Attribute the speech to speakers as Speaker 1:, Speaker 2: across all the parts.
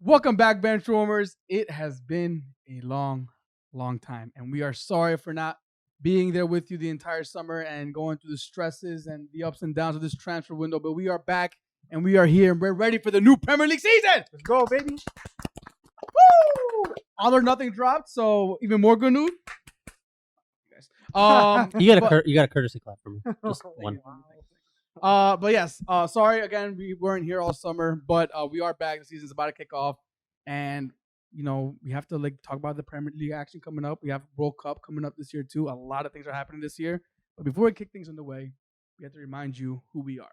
Speaker 1: Welcome back, BenchWarmers. It has been a long time, and we are sorry for not being there with you the entire summer and going through the stresses and the ups and downs of this transfer window. But we are back, and we are here, and we're ready for the new Premier League season.
Speaker 2: Let's go, baby.
Speaker 1: Woo! All or nothing dropped, so even more good news.
Speaker 3: You got a courtesy clap for me. Just one.
Speaker 1: But yes, sorry again, we weren't here all summer, but we are back. The season's about to kick off, and we have to talk about the Premier League action coming up. We have World Cup coming up this year too. A lot of things are happening this year. But before we kick things underway, we have to remind you who we are.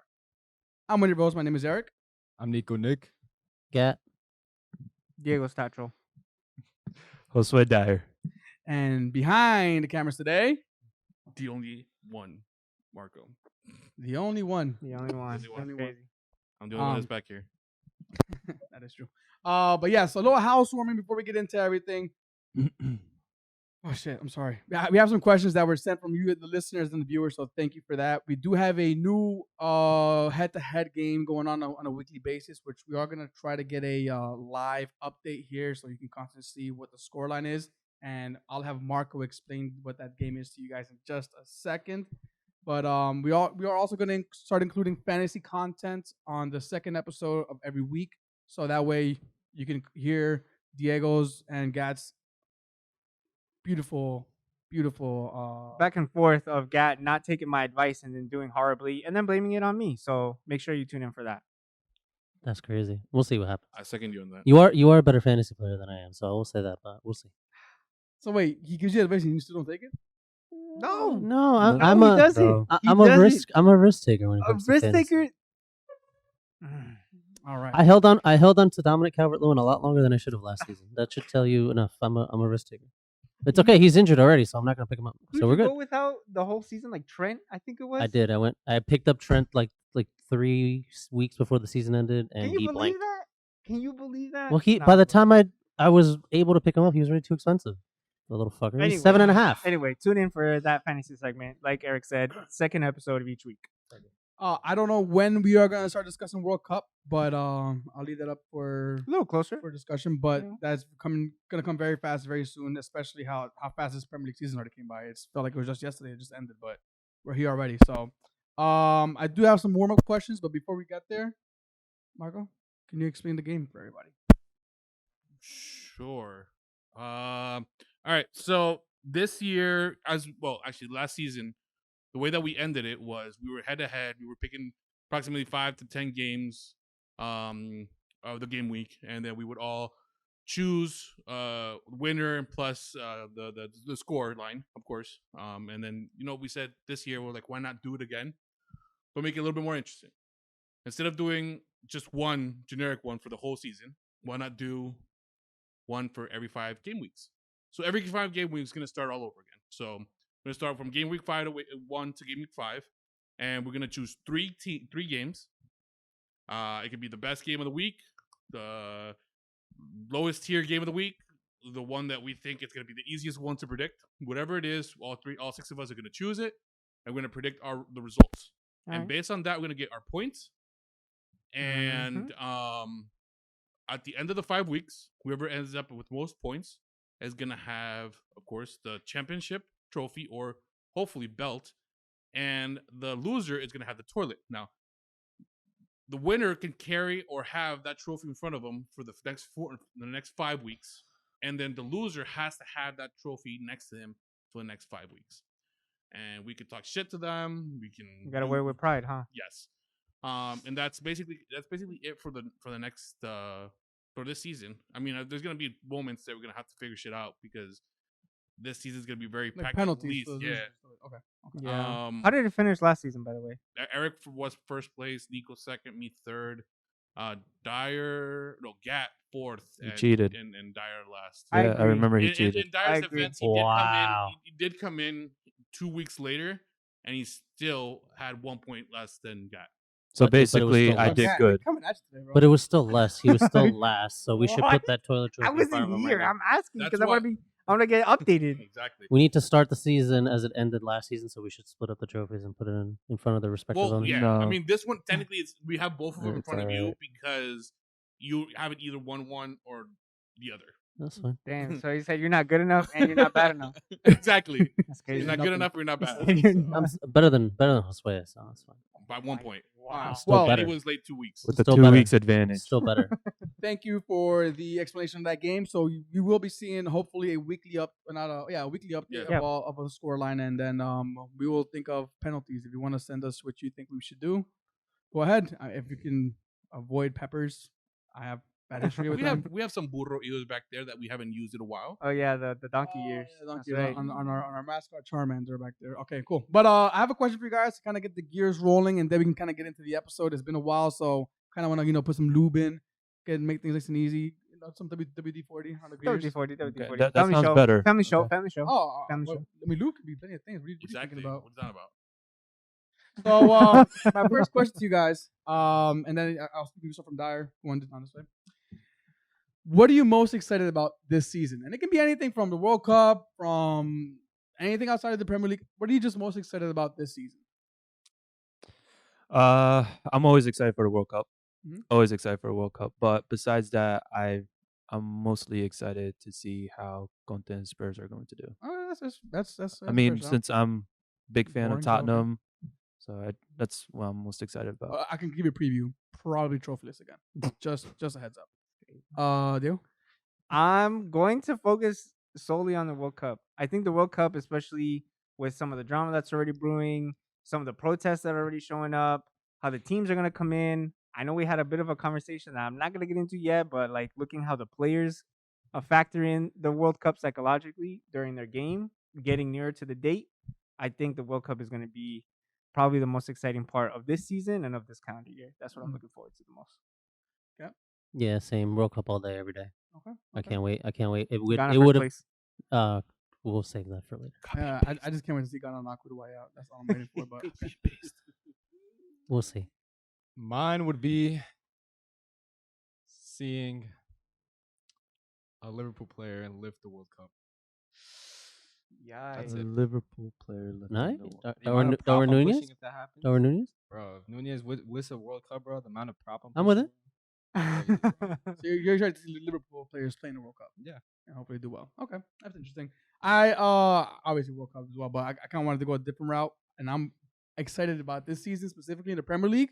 Speaker 1: I'm Winnie Rose. My name is Eric.
Speaker 4: I'm Nico Nick.
Speaker 3: Gat.
Speaker 2: Diego Stacho.
Speaker 4: Josue Dyer.
Speaker 1: And behind the cameras today,
Speaker 5: the only one, Marco.
Speaker 1: The only one.
Speaker 2: The only one.
Speaker 5: The only one.
Speaker 2: Crazy.
Speaker 5: I'm the only one that's back here.
Speaker 1: That is true. But yeah, so a little housewarming before we get into everything. Oh shit, I'm sorry. We have some questions that were sent from you, the listeners and the viewers, so thank you for that. We do have a new head-to-head game going on a weekly basis, which we are gonna try to get a live update here, so you can constantly see what the scoreline is. And I'll have Marco explain what that game is to you guys in just a second. But we are also going to start including fantasy content on the second episode of every week, so that way you can hear Diego's and Gat's beautiful
Speaker 2: back and forth of Gat not taking my advice and then doing horribly and then blaming it on me. So make sure you tune in for that.
Speaker 3: That's crazy. We'll see what happens.
Speaker 5: I second you on that.
Speaker 3: You are a better fantasy player than I am, so I will say that, but we'll see.
Speaker 1: So wait, he gives you advice and you still don't take it?
Speaker 2: No,
Speaker 3: I'm
Speaker 2: he doesn't.
Speaker 3: I'm a risk taker when it
Speaker 2: A
Speaker 3: comes to
Speaker 2: risk
Speaker 3: fantasy.
Speaker 2: taker.
Speaker 1: All right.
Speaker 3: I held on to Dominic Calvert-Lewin a lot longer than I should have last season. That should tell you enough. I'm a risk taker. It's okay. He's injured already, so I'm not gonna pick him up. So we're good.
Speaker 2: Go without the whole season, like Trent. I think it was.
Speaker 3: I did. I picked up Trent like 3 weeks before the season ended, and
Speaker 2: Can you
Speaker 3: he
Speaker 2: believe
Speaker 3: blanked.
Speaker 2: that? Can you believe that?
Speaker 3: Well,
Speaker 2: Nah,
Speaker 3: by the
Speaker 2: bro.
Speaker 3: time I was able to pick him up, he was already too expensive. The little fucker.
Speaker 2: Anyway.
Speaker 3: He's 7.5.
Speaker 2: Anyway, tune in for that fantasy segment. Like Eric said, second episode of each week.
Speaker 1: I don't know when we are going to start discussing World Cup, but I'll leave that up for
Speaker 2: A little closer.
Speaker 1: discussion. But
Speaker 2: Yeah.
Speaker 1: that's going to come very fast, very soon, especially how fast this Premier League season already came by. It felt like it was just yesterday. It just ended, but we're here already. So I do have some warm-up questions, but before we get there, Marco, can you explain the game for everybody?
Speaker 5: Sure. All right. So this year, actually last season, the way that we ended it was we were head to head. We were picking approximately 5 to 10 games of the game week, and then we would all choose winner and plus the score line, of course. And then we said this year we're like, why not do it again, but make it a little bit more interesting. Instead of doing just one generic one for the whole season, why not do one for every 5 game weeks? So every 5 game weeks is going to start all over again. So we're going to start from game week 1 to game week 5, and we're going to choose 3 games. It could be the best game of the week, the lowest tier game of the week, the one that we think is going to be the easiest one to predict. Whatever it is, all 6 of us are going to choose it, and we're going to predict the results.
Speaker 2: All
Speaker 5: And
Speaker 2: right.
Speaker 5: based on that, we're going to get our points. And at the end of the 5 weeks, whoever ends up with most points is going to have, of course, the championship trophy or hopefully belt. And the loser is going to have the toilet. Now, the winner can carry or have that trophy in front of them for the next 5 weeks. And then the loser has to have that trophy next to him for the next 5 weeks. And we can talk shit to them. We can.
Speaker 2: You gotta wear with pride, huh?
Speaker 5: Yes. And that's basically it for the next for this season. I mean, there's gonna be moments that we're gonna have to figure shit out because this season's gonna be very
Speaker 1: Like
Speaker 5: packed.
Speaker 1: penalties.
Speaker 5: With
Speaker 1: for the
Speaker 5: leads. Yeah.
Speaker 1: losers. Okay.
Speaker 2: Yeah. How did it finish last season, by the way?
Speaker 5: Eric was first place, Nico second, me third, Gat fourth.
Speaker 4: He
Speaker 5: and,
Speaker 4: cheated.
Speaker 5: and Dyer last.
Speaker 2: I
Speaker 4: Yeah, I
Speaker 2: agree.
Speaker 4: remember he
Speaker 5: In
Speaker 4: cheated.
Speaker 5: Dyer's
Speaker 2: I agree.
Speaker 5: defense,
Speaker 3: Wow.
Speaker 5: he did come in 2 weeks later, and he still had 1 point less than Gat.
Speaker 4: So
Speaker 3: But it was
Speaker 4: basically,
Speaker 3: still
Speaker 4: I
Speaker 3: less.
Speaker 4: did
Speaker 1: Gat,
Speaker 4: good.
Speaker 1: coming at you today, bro.
Speaker 3: But it was still less. He was still last, so we should
Speaker 2: What?
Speaker 3: put that toilet trophy
Speaker 2: I
Speaker 3: in front
Speaker 2: wasn't
Speaker 3: of him
Speaker 2: here.
Speaker 3: right now.
Speaker 2: I'm asking
Speaker 5: That's
Speaker 2: because I want
Speaker 5: why-
Speaker 2: to be. I want to get updated.
Speaker 5: Exactly.
Speaker 3: We need to start the season as it ended last season, so we should split up the trophies and put it in front of the respective
Speaker 5: Well,
Speaker 3: owners.
Speaker 5: yeah.
Speaker 4: No.
Speaker 5: I mean, this one technically we have both of them in
Speaker 4: It's
Speaker 5: front of you
Speaker 4: alright.
Speaker 5: because you haven't either won one or the other.
Speaker 3: That's fine.
Speaker 2: Damn. So he said you're not good enough and you're not bad enough.
Speaker 5: Exactly.
Speaker 2: That's
Speaker 5: You're
Speaker 2: crazy.
Speaker 5: not good
Speaker 3: Nothing.
Speaker 5: enough or you're not
Speaker 2: He
Speaker 5: bad.
Speaker 2: said you're
Speaker 5: So,
Speaker 2: not-
Speaker 3: Better than Josue, so that's fine.
Speaker 5: by 1 point.
Speaker 2: Wow.
Speaker 3: Still
Speaker 1: Well,
Speaker 5: And he
Speaker 3: better.
Speaker 5: was late 2 weeks.
Speaker 4: With the
Speaker 3: Still
Speaker 4: 2
Speaker 3: better.
Speaker 4: weeks advantage.
Speaker 3: Still better.
Speaker 1: Thank you for the explanation of that game. So you will be seeing hopefully a weekly weekly update
Speaker 5: Yeah.
Speaker 1: of a score line, and then we will think of penalties. If you want to send us what you think we should do, go ahead. If you can avoid peppers, I have bad history with them.
Speaker 5: We have some burro ears back there that we haven't used in a while.
Speaker 2: Oh yeah, the donkey years.
Speaker 1: Yeah,
Speaker 2: That's
Speaker 1: donkey
Speaker 2: right.
Speaker 1: on our mascot Charmander back there. Okay, cool. But I have a question for you guys to kind of get the gears rolling, and then we can kind of get into the episode. It's been a while, so kind of want to put some lube in, make things nice and easy. Some WD-40 on the gears.
Speaker 2: WD-40,
Speaker 4: Okay,
Speaker 2: WD-40.
Speaker 4: that
Speaker 2: Family
Speaker 4: sounds
Speaker 2: show.
Speaker 4: better.
Speaker 2: Family show.
Speaker 4: Okay.
Speaker 2: Family show.
Speaker 1: Oh,
Speaker 2: Family
Speaker 1: well,
Speaker 2: show.
Speaker 1: I mean, lube could be plenty of things. What are you
Speaker 5: Exactly.
Speaker 1: thinking about?
Speaker 5: What's that about?
Speaker 1: So my first question to you guys, and then I'll speak to you from Dyer. Go on this way. What are you most excited about this season? And it can be anything from the World Cup, from anything outside of the Premier League. What are you just most excited about this season?
Speaker 4: I'm always excited for the World Cup.
Speaker 1: Mhm.
Speaker 4: Always excited for the World Cup. But besides that, I'm mostly excited to see how Conte and Spurs are going to do.
Speaker 1: Oh, that's
Speaker 4: I mean,
Speaker 1: fair,
Speaker 4: since I'm a big fan
Speaker 1: Boring,
Speaker 4: of
Speaker 1: but okay.
Speaker 4: Tottenham, so that's what I'm most excited about.
Speaker 1: I can give you a preview. Probably trophyless again. just a heads up. Dale?
Speaker 2: I'm going to focus solely on the World Cup. I think the World Cup, especially with some of the drama that's already brewing, some of the protests that are already showing up, how the teams are going to come in. I know we had a bit of a conversation that I'm not going to get into yet, but like looking how the players factor in the World Cup psychologically during their game, getting nearer to the date, I think the World Cup is going to be probably the most exciting part of this season and of this calendar year. That's what I'm looking forward to the most.
Speaker 3: Yeah, same. World Cup all day, every day.
Speaker 1: Okay.
Speaker 3: I can't wait. It
Speaker 2: Ghana
Speaker 3: it
Speaker 2: first
Speaker 3: would have.
Speaker 2: place.
Speaker 3: We'll save that for later.
Speaker 1: I just can't wait to see Ghana knock Uruguay out. That's all I'm waiting for. But okay.
Speaker 3: We'll see.
Speaker 6: Mine would be seeing a Liverpool player and lift the World Cup.
Speaker 2: Yeah.
Speaker 6: That's
Speaker 4: A
Speaker 6: it.
Speaker 4: Liverpool player. lifting
Speaker 3: Nice.
Speaker 4: the World-
Speaker 6: The amount of prop
Speaker 3: Darwin
Speaker 6: I'm
Speaker 3: Nunez.
Speaker 6: pushing if that happens.
Speaker 3: Darwin Nunez.
Speaker 6: Bro, if Nunez wins a World Cup, bro, the amount of prop
Speaker 3: I'm with it.
Speaker 1: So you're excited to see Liverpool players playing the World Cup.
Speaker 6: Yeah.
Speaker 1: And hopefully do well. Okay, that's interesting. I obviously World Cup as well, but I kind of wanted to go a different route, and I'm excited about this season specifically in the Premier League.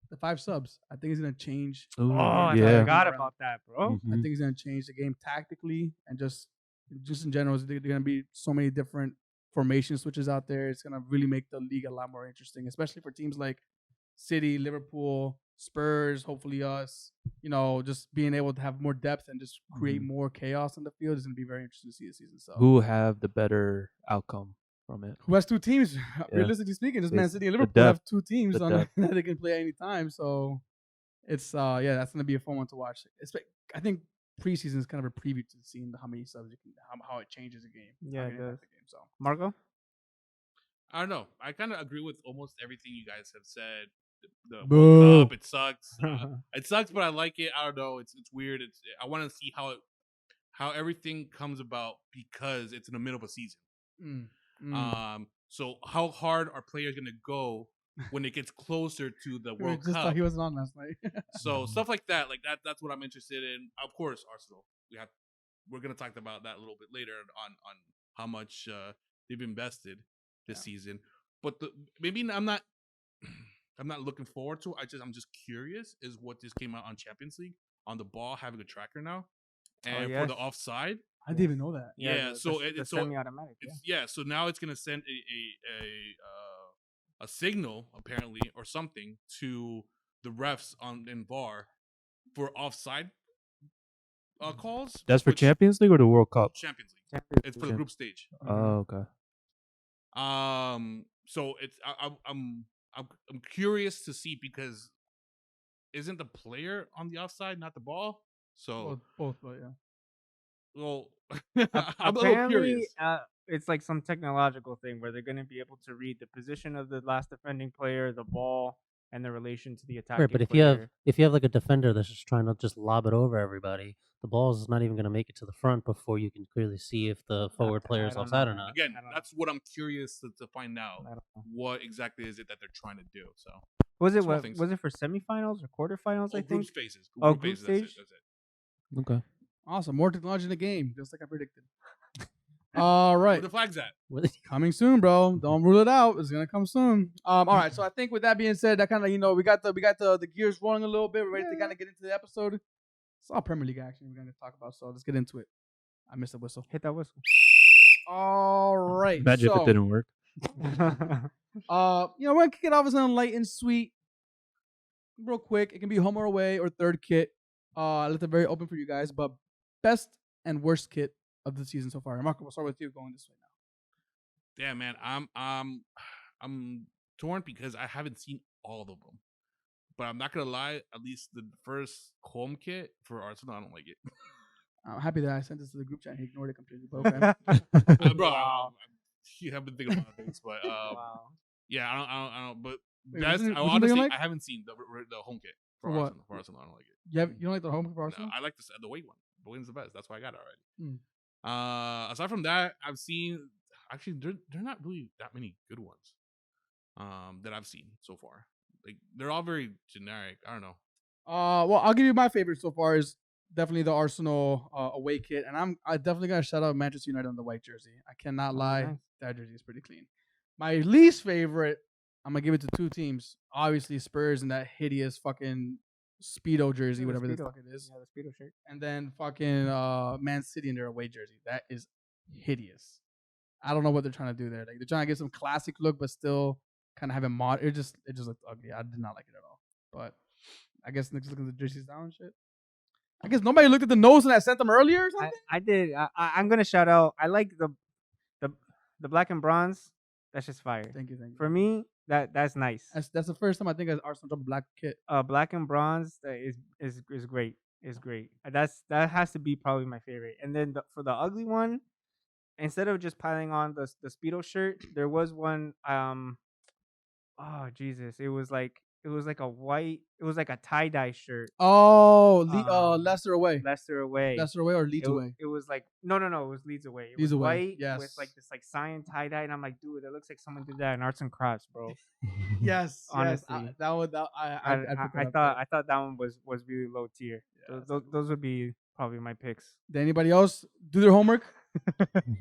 Speaker 1: The 5 subs, I think it's gonna change.
Speaker 4: Ooh,
Speaker 2: I
Speaker 4: yeah.
Speaker 2: forgot about that, bro.
Speaker 3: Mm-hmm.
Speaker 1: I think it's gonna change the game tactically and just in general. There's gonna be so many different formation switches out there. It's gonna really make the league a lot more interesting, especially for teams like City, Liverpool, Spurs. Hopefully, us. Just being able to have more depth and just create more chaos on the field is gonna be very interesting to see this season. So,
Speaker 4: Who will have the better outcome from it?
Speaker 1: who has 2 teams? Realistically speaking, just Man
Speaker 4: It's
Speaker 1: City and
Speaker 4: the
Speaker 1: Liverpool have
Speaker 4: depth.
Speaker 1: 2 teams
Speaker 4: The
Speaker 1: on
Speaker 4: depth.
Speaker 1: that they can play any time. So it's that's gonna be a fun one to watch. I think preseason is kind of a preview to seeing how many subs you can, how it changes the game.
Speaker 2: Yeah,
Speaker 1: how
Speaker 2: it
Speaker 1: can impact
Speaker 2: does.
Speaker 1: the game. So
Speaker 2: Marco?
Speaker 5: I don't know. I kind of agree with almost everything you guys have said. The
Speaker 1: Boo.
Speaker 5: World Cup, it sucks. It sucks, but I like it. I don't know. It's weird. I want to see how everything comes about because it's in the middle of a season. So how hard are players going to go when it gets closer to the World
Speaker 1: just
Speaker 5: Cup?
Speaker 1: thought he wasn't on last night.
Speaker 5: So stuff like that, that's what I'm interested in. Of course, Arsenal. We're gonna talk about that a little bit later on how much they've invested this season. But maybe I'm not looking forward to. I'm just curious is what just came out on Champions League on the ball having a tracker now, and for the
Speaker 2: yes.
Speaker 5: offside.
Speaker 1: I didn't even know that.
Speaker 5: Yeah, so
Speaker 2: it's
Speaker 5: so
Speaker 2: semi-automatic. Yeah.
Speaker 5: so now it's gonna send a signal apparently or something to the refs in VAR for offside calls.
Speaker 4: That's for
Speaker 5: which-
Speaker 4: Champions League or the World Cup?
Speaker 5: Champions League.
Speaker 2: Champions
Speaker 5: It's for the
Speaker 2: League.
Speaker 5: group stage.
Speaker 4: Oh, okay.
Speaker 5: So it's I'm curious to see because isn't the player on the offside, not the ball? So
Speaker 1: Both, but yeah.
Speaker 5: well, I'm a little
Speaker 2: Apparently,
Speaker 5: curious.
Speaker 2: it's like some technological thing where they're going to be able to read the position of the last defending player, the ball, and the relation to the attacking
Speaker 3: Right, but
Speaker 2: player.
Speaker 3: if you have like a defender that's just trying to just lob it over everybody, the ball's not even going to make it to the front before you can clearly see if the forward player is
Speaker 2: don't
Speaker 3: offside
Speaker 2: know.
Speaker 3: or not.
Speaker 5: Again,
Speaker 2: I don't know.
Speaker 5: that's what I'm curious to find out.
Speaker 2: I don't know.
Speaker 5: What exactly is it that they're trying to do? So
Speaker 2: Was it
Speaker 5: Small
Speaker 2: what?
Speaker 5: things.
Speaker 2: Was it for semifinals or quarterfinals? I think.
Speaker 5: Group phases.
Speaker 2: Oh,
Speaker 5: Group
Speaker 2: group
Speaker 5: phases. That's it.
Speaker 2: stage?
Speaker 5: That's it.
Speaker 4: Okay.
Speaker 1: Awesome. More technology in the game, just like I predicted. All right.
Speaker 5: Where the flag's at?
Speaker 1: Coming soon, bro. Don't rule it out. It's gonna come soon. All right. So I think with that being said, that kind of we got the gears rolling a little bit. We're ready to kind of get into the episode. It's all Premier League action we're gonna talk about. So let's get into it. I missed the whistle.
Speaker 2: Hit that whistle.
Speaker 1: All right.
Speaker 4: Imagine if it didn't work.
Speaker 1: We're gonna kick it off with something light and sweet, real quick. It can be home or away or third kit. I left it very open for you guys, but best and worst kit of the season so far. Marco, we'll start with you going this way now.
Speaker 5: Damn, man. I'm torn because I haven't seen all of them. But I'm not gonna lie. At least the first home kit for Arsenal, I don't like it.
Speaker 1: I'm happy that I sent this to the group chat and he ignored it completely. But okay.
Speaker 5: Bro,
Speaker 2: Wow.
Speaker 5: you have been thinking about things, but
Speaker 2: Wow.
Speaker 5: yeah, I don't. But
Speaker 1: Wait,
Speaker 5: that's
Speaker 1: which one do you
Speaker 5: honestly,
Speaker 1: like?
Speaker 5: I haven't seen the home kit for
Speaker 1: For what?
Speaker 5: Arsenal. For Arsenal, I don't like it.
Speaker 1: You don't like the home for Arsenal?
Speaker 5: No, I like the weight one. The weight is the best. That's why I got it already.
Speaker 1: Hmm.
Speaker 5: Aside from that, I've seen actually they're not really that many good ones. That I've seen so far. Like they're all very generic. I don't know.
Speaker 1: Well, I'll give you my favorite so far is definitely the Arsenal away kit, and I definitely gotta shout out Manchester United on the white jersey. I cannot lie,
Speaker 2: nice.
Speaker 1: that jersey is pretty clean. My least favorite, I'm gonna give it to two teams. Obviously Spurs and that hideous fucking Speedo jersey,
Speaker 2: Yeah, the
Speaker 1: whatever the
Speaker 2: Speedo.
Speaker 1: fuck it is,
Speaker 2: Yeah, the Speedo shirt.
Speaker 1: and then fucking Man City in their away jersey. That is hideous. I don't know what they're trying to do there. Like they're trying to get some classic look, but still kind of have it mod. It just looked ugly. I did not like it at all. But I guess Nick's looking at the jerseys down and shit. I guess nobody looked at the notes and I sent them earlier or something.
Speaker 2: I did. I'm gonna shout out. I like the black and bronze. That's just fire.
Speaker 1: Thank you.
Speaker 2: For me, that's nice.
Speaker 1: That's the first time I think Arsenal dropped a black kit.
Speaker 2: Black and bronze is great. Is great. That has to be probably my favorite. And then for the ugly one, instead of just piling on the Speedo shirt, there was one. Oh Jesus! It was like a white. It was like a tie dye shirt.
Speaker 1: Oh, Leicester away.
Speaker 2: Leicester away.
Speaker 1: Leicester away or Leeds away?
Speaker 2: It was like no. It was Leeds away. It
Speaker 1: Leeds
Speaker 2: was
Speaker 1: away,
Speaker 2: white
Speaker 1: yes.
Speaker 2: with like this like cyan tie dye, and I'm like, dude, it looks like someone did that in arts and crafts, bro.
Speaker 1: Yes,
Speaker 2: Honestly.
Speaker 1: yes. That would
Speaker 2: I thought that one was really low tier.
Speaker 1: Yeah,
Speaker 2: Those would be probably my picks.
Speaker 1: Did anybody else do their homework?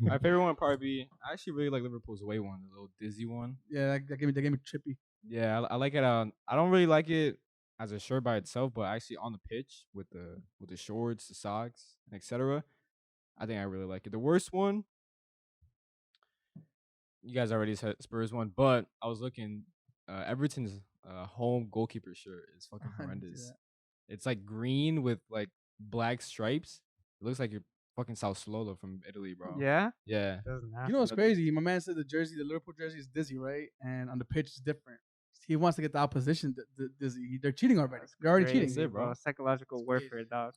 Speaker 6: My favorite one would probably be. I actually really like Liverpool's away one, the little Dizzy one.
Speaker 1: Yeah, that gave me trippy.
Speaker 6: Yeah, I like it. I don't really like it as a shirt by itself, but actually on the pitch with the shorts, the socks, etc. I think I really like it. The worst one, you guys already said Spurs one, but I was looking. Everton's home goalkeeper shirt is fucking
Speaker 1: I didn't see
Speaker 6: horrendous.
Speaker 1: that.
Speaker 6: It's like green with like black stripes. It looks like you're fucking South Slolo from Italy, bro.
Speaker 2: Yeah.
Speaker 6: Yeah.
Speaker 1: You know what's crazy? My man said the Liverpool jersey is Dizzy, right? And on the pitch it's different. He wants to get the opposition Dizzy. They're cheating already. They're already cheating.
Speaker 6: That's it, bro.
Speaker 2: Psychological warfare, dog.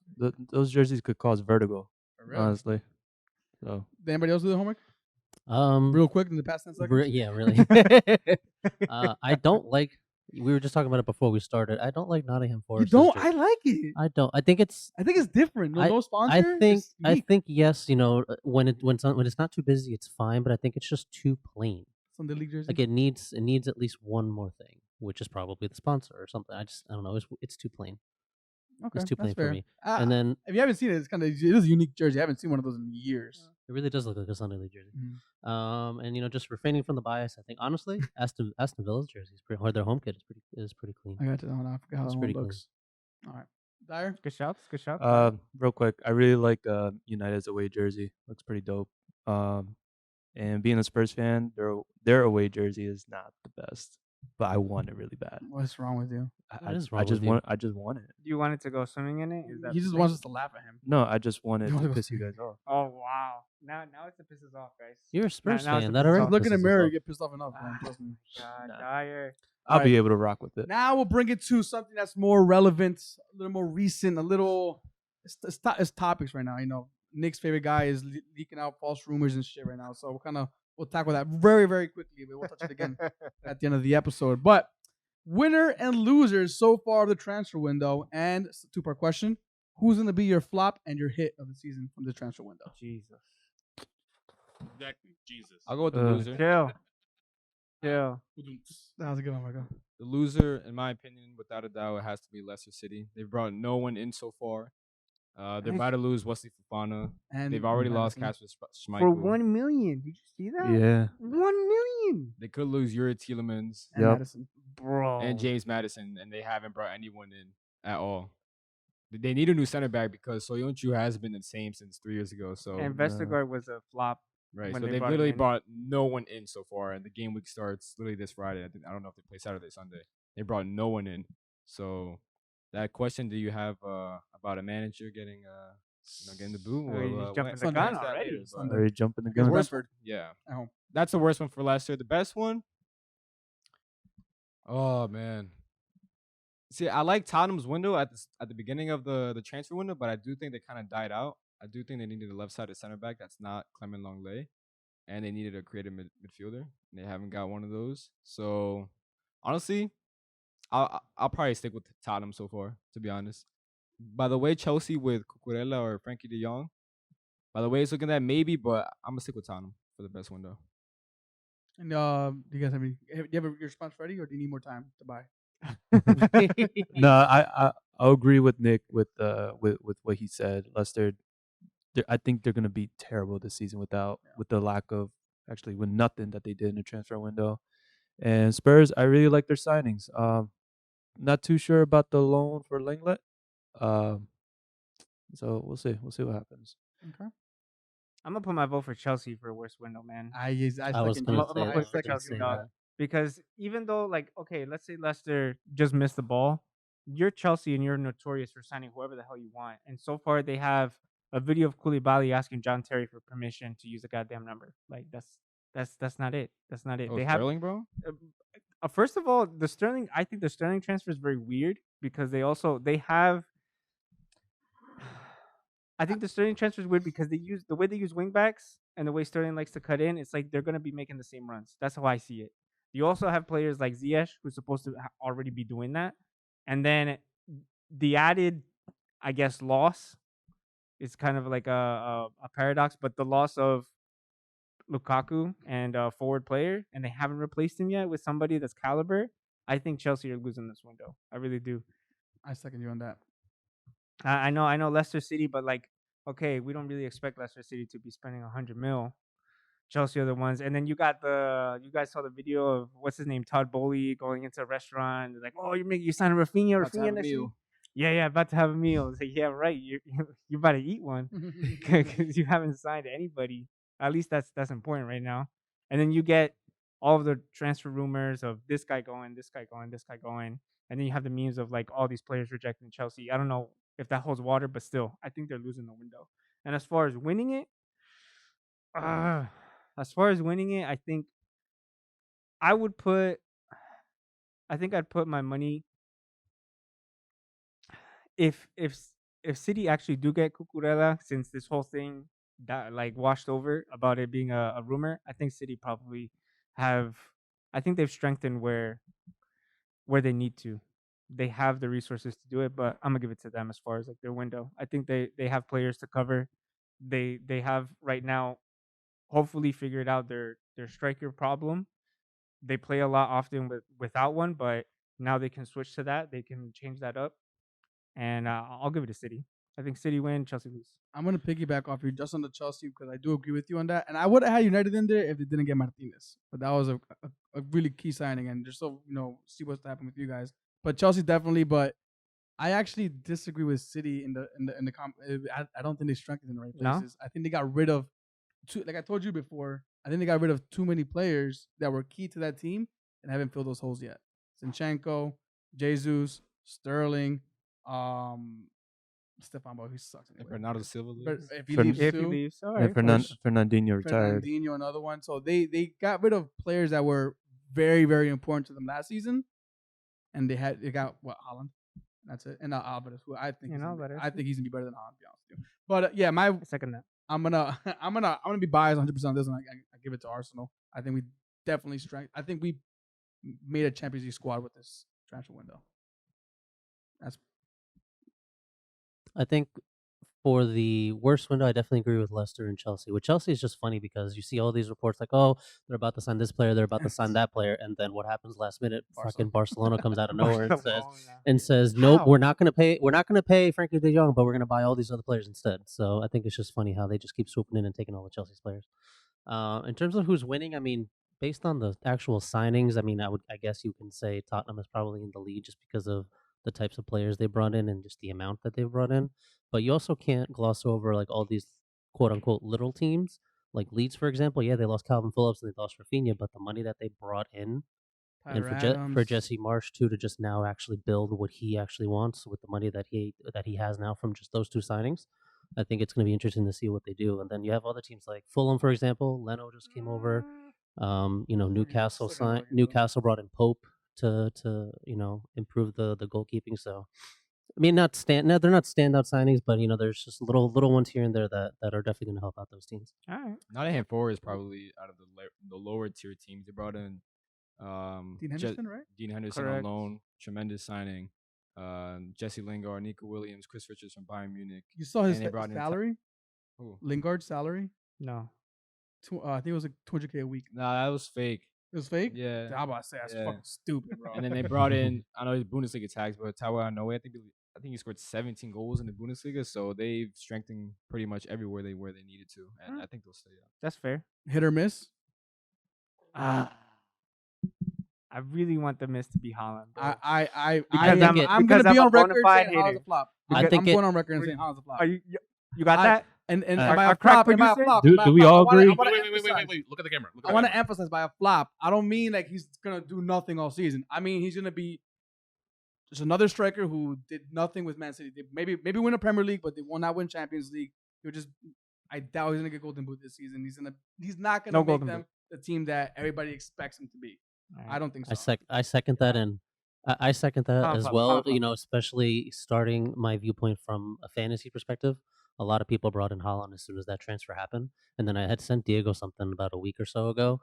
Speaker 4: Those jerseys could cause vertigo,
Speaker 1: For real.
Speaker 4: honestly. So
Speaker 1: Did anybody else do the homework?
Speaker 3: Um,
Speaker 1: Real quick in the past 10 seconds?
Speaker 3: yeah, really. I don't like. We were just talking about it before we started. I don't like Nottingham
Speaker 1: You
Speaker 3: Forest.
Speaker 1: don't? I like it.
Speaker 3: I don't. I think it's.
Speaker 1: I think it's different. No sponsor.
Speaker 3: I think.
Speaker 1: it's
Speaker 3: I
Speaker 1: unique.
Speaker 3: think yes. You know, when it's not too busy, it's fine. But I think it's just too plain.
Speaker 1: Sunday League jersey.
Speaker 3: Like it needs at least one more thing, which is probably the sponsor or something. I don't know. It's too plain.
Speaker 1: Okay,
Speaker 3: It's too
Speaker 1: that's
Speaker 3: plain for
Speaker 1: fair.
Speaker 3: me. And then
Speaker 1: if you haven't seen it, it is a unique jersey. I haven't seen one of those in years.
Speaker 3: it really does look like a Sunday League jersey.
Speaker 1: Mhm.
Speaker 3: And just refraining from the bias, I think honestly, Aston Villa's jersey is pretty, or their home kit is pretty clean.
Speaker 1: I got to. I forgot how
Speaker 3: It's
Speaker 1: that one
Speaker 3: pretty clean.
Speaker 1: looks. All right, Dyer.
Speaker 2: Good shouts. Good shouts.
Speaker 4: real quick, I really like United's away jersey. Looks pretty dope. And being a Spurs fan, their away jersey is not the best, but I want it really bad.
Speaker 1: What's wrong with you?
Speaker 3: What is
Speaker 4: I
Speaker 3: wrong
Speaker 4: just
Speaker 3: with you?
Speaker 4: want. I just want it.
Speaker 2: You wanted to go swimming in it? Is that
Speaker 1: He
Speaker 2: the
Speaker 1: just
Speaker 2: thing?
Speaker 1: wants us to laugh at him.
Speaker 4: No, I just want it
Speaker 1: You wanna
Speaker 4: to
Speaker 1: go
Speaker 4: piss you
Speaker 1: see-
Speaker 4: guys off.
Speaker 2: Oh wow! Now it's to piss us off, guys.
Speaker 3: You're a Spurs
Speaker 2: now it's
Speaker 3: fan.
Speaker 2: a
Speaker 3: That
Speaker 2: piss
Speaker 3: already
Speaker 2: off.
Speaker 1: Look in the
Speaker 3: pisses us
Speaker 1: mirror, you
Speaker 3: off.
Speaker 1: get pissed off enough, man. Trust me.
Speaker 2: God,
Speaker 4: Nah.
Speaker 2: Dyer.
Speaker 4: I'll
Speaker 1: All
Speaker 4: be
Speaker 1: right.
Speaker 4: able to rock with it.
Speaker 1: Now we'll bring it to something that's more relevant, a little more recent, a little. It's topics right now. You know, Nick's favorite guy is leaking out false rumors and shit right now. So we'll tackle that very, very quickly. But we'll touch it again at the end of the episode. But winner and losers so far of the transfer window, and it's a two-part question: who's going to be your flop and your hit of the season from the transfer window?
Speaker 2: Jesus.
Speaker 5: Exactly. Jesus.
Speaker 6: I'll go with the
Speaker 4: Uh,
Speaker 6: loser.
Speaker 2: Chill. Chill.
Speaker 1: That was a good one, Marco.
Speaker 6: the loser, in my opinion, without a doubt, it has to be Leicester City. They've brought no one in so far. They're
Speaker 2: think-
Speaker 6: about to lose Wesley Fofana.
Speaker 1: And
Speaker 6: They've already lost
Speaker 1: Madison.
Speaker 6: Kasper
Speaker 2: For
Speaker 6: Schmeichel.
Speaker 2: 1 million. Did you see that?
Speaker 4: Yeah.
Speaker 2: 1 million.
Speaker 6: They could lose Yuri Tielemans
Speaker 1: And
Speaker 4: Yep.
Speaker 1: Madison.
Speaker 2: Bro.
Speaker 6: and James Madison, and they haven't brought anyone in at all. They need a new center back because Soyuncu has been the same since 3 years ago. So
Speaker 2: And Vestergaard was a flop.
Speaker 6: right,
Speaker 2: when
Speaker 6: so
Speaker 2: they
Speaker 6: they've
Speaker 2: brought him
Speaker 6: literally
Speaker 2: in.
Speaker 6: brought no one in so far, and the game week starts literally this Friday. I don't know if they play Saturday, Sunday. They brought no one in. So that question, do you have about a manager getting getting the boot?
Speaker 2: Oh, you're just jumping the gun already.
Speaker 1: Sunday.
Speaker 4: Are you jumping the
Speaker 1: Against
Speaker 4: gun?
Speaker 1: Brentford
Speaker 6: Yeah,
Speaker 1: at home.
Speaker 6: that's the worst one for Leicester. The best one. Oh man. See, I like Tottenham's window at the beginning of the transfer window, but I do think they kind of died out. I do think they needed a left-sided center back that's not Clement Longley, and they needed a creative midfielder. And they haven't got one of those. So honestly, I'll probably stick with Tottenham so far, to be honest. By the way, Chelsea with Cucurella or Frankie De Jong. By the way, it's looking at maybe, but I'm gonna stick with Tottenham for the best window.
Speaker 1: And do you guys have any? Do you have your response ready, or do you need more time to buy?
Speaker 4: No, I'll agree with Nick with what he said. Leicester, I think they're gonna be terrible this season with the lack of with nothing that they did in the transfer window. And Spurs, I really like their signings. Not too sure about the loan for Lenglet. So we'll see. We'll see what happens.
Speaker 1: Okay.
Speaker 2: I'm gonna put my vote for Chelsea for worst window, man.
Speaker 3: I was
Speaker 1: second
Speaker 3: gonna
Speaker 1: you.
Speaker 3: say
Speaker 2: I'm
Speaker 3: that.
Speaker 2: gonna put
Speaker 3: Freaking
Speaker 2: Chelsea
Speaker 3: say
Speaker 2: dog.
Speaker 3: that.
Speaker 2: Because even though, like, okay, let's say Leicester just missed the ball, you're Chelsea and you're notorious for signing whoever the hell you want. And so far, they have a video of Koulibaly asking John Terry for permission to use the goddamn number. Like, that's not it. That's not it.
Speaker 6: Oh,
Speaker 2: They have
Speaker 6: Sterling, bro.
Speaker 2: first of all, I think the Sterling transfer is very weird because they have. I think the Sterling transfer is weird because the way they use wingbacks and the way Sterling likes to cut in. It's like they're gonna be making the same runs. That's how I see it. You also have players like Ziyech who's supposed to already be doing that, and then the added, I guess, loss is kind of like a paradox. But the loss of Lukaku and a forward player, and they haven't replaced him yet with somebody that's caliber. I think Chelsea are losing this window. I really do.
Speaker 1: I second you on that.
Speaker 2: I know Leicester City, but like, okay, we don't really expect Leicester City to be spending 100 mil. Chelsea are the ones, and then you guys saw the video of what's his name, Todd Bowley, going into a restaurant. They're like, oh, you signed Rafinha,
Speaker 1: About to have a
Speaker 2: next
Speaker 1: meal.
Speaker 2: week? Yeah, about to have a meal. It's like, yeah, right. You about to eat one because you haven't signed anybody. At least that's important right now. And then you get all of the transfer rumors of this guy going, this guy going, this guy going, and then you have the memes of like all these players rejecting Chelsea. I don't know if that holds water, but still, I think they're losing the window. And as far as winning it, I think I'd put my money if City actually do get Cucurella, since this whole thing that like washed over about it being a rumor. I think City probably I think they've strengthened where they need to. They have the resources to do it, but I'm gonna give it to them as far as like their window. I think they have players to cover. They have right now hopefully figured out their striker problem. They play a lot often without one, but now they can switch to that. They can change that up, and I'll give it to City. I think City win, Chelsea lose.
Speaker 1: I'm gonna piggyback off you just on the Chelsea because I do agree with you on that, and I would have had United in there if they didn't get Martinez. But that was a really key signing, and just so see what's happening with you guys. But Chelsea definitely. But I actually disagree with City in the comp. I don't think they strengthened in the right
Speaker 2: No?
Speaker 1: places. I think they got rid of like I told you before. I think they got rid of too many players that were key to that team and haven't filled those holes yet. Zinchenko, Jesus, Sterling, Stefan Bo, he sucks anyway.
Speaker 6: Bernardo Silva.
Speaker 1: But
Speaker 6: leaves.
Speaker 1: if he
Speaker 4: Fern-
Speaker 1: leaves
Speaker 2: If he
Speaker 1: too,
Speaker 2: leaves, all
Speaker 4: Yeah,
Speaker 2: right.
Speaker 4: Fernandinho retired.
Speaker 1: Fernandinho, another one. So they got rid of players that were very, very important to them last season, and they got Holland. That's it, and Alvarez, who I think
Speaker 2: Alvarez,
Speaker 1: I think he's gonna be better than Holland, to be honest with you. But yeah,
Speaker 2: I second that.
Speaker 1: I'm gonna be biased 100% on this one. I give it to Arsenal. I think we definitely I think we made a Champions League squad with this transfer window. That's
Speaker 3: I think For the worst window, I definitely agree with Leicester and Chelsea. With Chelsea, it's just funny because you see all these reports like, oh, they're about to sign this player, they're about to sign that player, and then what happens last minute? Fucking Barcelona comes out of nowhere and says, nope,
Speaker 2: How?
Speaker 3: we're not gonna pay Frankie De Jong, but we're gonna buy all these other players instead. So I think it's just funny how they just keep swooping in and taking all the Chelsea's players. In terms of who's winning, I mean, based on the actual signings, I mean, I guess you can say Tottenham is probably in the lead just because of the types of players they brought in and just the amount that they brought in. But you also can't gloss over like all these quote unquote little teams, like Leeds, for example. Yeah, they lost Calvin Phillips and they lost Rafinha, but the money that they brought in and
Speaker 1: Tyler
Speaker 3: for
Speaker 1: Adams.
Speaker 3: Jesse Marsh too to just now actually build what he actually wants with the money that he has now from just those two signings. I think it's going to be interesting to see what they do. And then you have other teams like Fulham, for example. Leno just came over. Newcastle brought in Pope to improve the goalkeeping. So I mean, they're not standout signings, but there's just little ones here and there that are definitely going to help out those teams.
Speaker 2: All right.
Speaker 6: Nottingham Forest probably out of the lower tier teams. They brought in
Speaker 1: Dean Henderson, right?
Speaker 6: Dean Henderson
Speaker 2: Correct.
Speaker 6: on loan, tremendous signing. Jesse Lingard, Nico Williams, Chris Richards from Bayern Munich.
Speaker 1: You saw his
Speaker 6: And they brought in
Speaker 1: salary?
Speaker 6: Who?
Speaker 1: Lingard's salary?
Speaker 2: No.
Speaker 1: I think it was like $200K a week.
Speaker 6: Nah, that was fake.
Speaker 1: It was fake?
Speaker 6: Yeah.
Speaker 1: I'm about to say that's
Speaker 6: Yeah.
Speaker 1: fucking stupid, bro.
Speaker 6: And then they brought in, I know he's Bundesliga tags, but Tawa Noe, I think he scored 17 goals in the Bundesliga, so they've strengthened pretty much everywhere where they needed to, and I think they'll stay up.
Speaker 2: That's fair.
Speaker 1: Hit or miss?
Speaker 2: I really want the miss to be Holland. Bro.
Speaker 1: I'm
Speaker 3: because
Speaker 1: gonna
Speaker 3: I'm
Speaker 1: be
Speaker 2: a
Speaker 1: on
Speaker 2: bona
Speaker 1: record
Speaker 2: fide
Speaker 1: saying Holland's
Speaker 2: hater.
Speaker 1: a flop.
Speaker 3: I
Speaker 1: I'm
Speaker 3: think
Speaker 1: going on record and saying Holland's a flop.
Speaker 2: Are you got that?
Speaker 1: And
Speaker 3: Our
Speaker 1: by a
Speaker 2: crack
Speaker 1: flop,
Speaker 2: producer?
Speaker 4: Do we all agree?
Speaker 5: Wait. Look at the camera.
Speaker 1: I want to emphasize by a flop. I don't mean like he's gonna do nothing all season. I mean he's gonna be just another striker who did nothing with Man City. They maybe win a Premier League, but they will not win Champions League. I doubt he's gonna get Golden Boot this season. He's not gonna
Speaker 2: No
Speaker 1: make
Speaker 2: Golden
Speaker 1: them the team that everybody expects him to be.
Speaker 2: All right.
Speaker 1: I don't think so.
Speaker 3: I second that, and I second that
Speaker 2: Power
Speaker 3: as
Speaker 2: flop,
Speaker 3: well.
Speaker 2: power flop.
Speaker 3: Especially starting my viewpoint from a fantasy perspective. A lot of people brought in Haaland as soon as that transfer happened, and then I had sent Diego something about a week or so ago.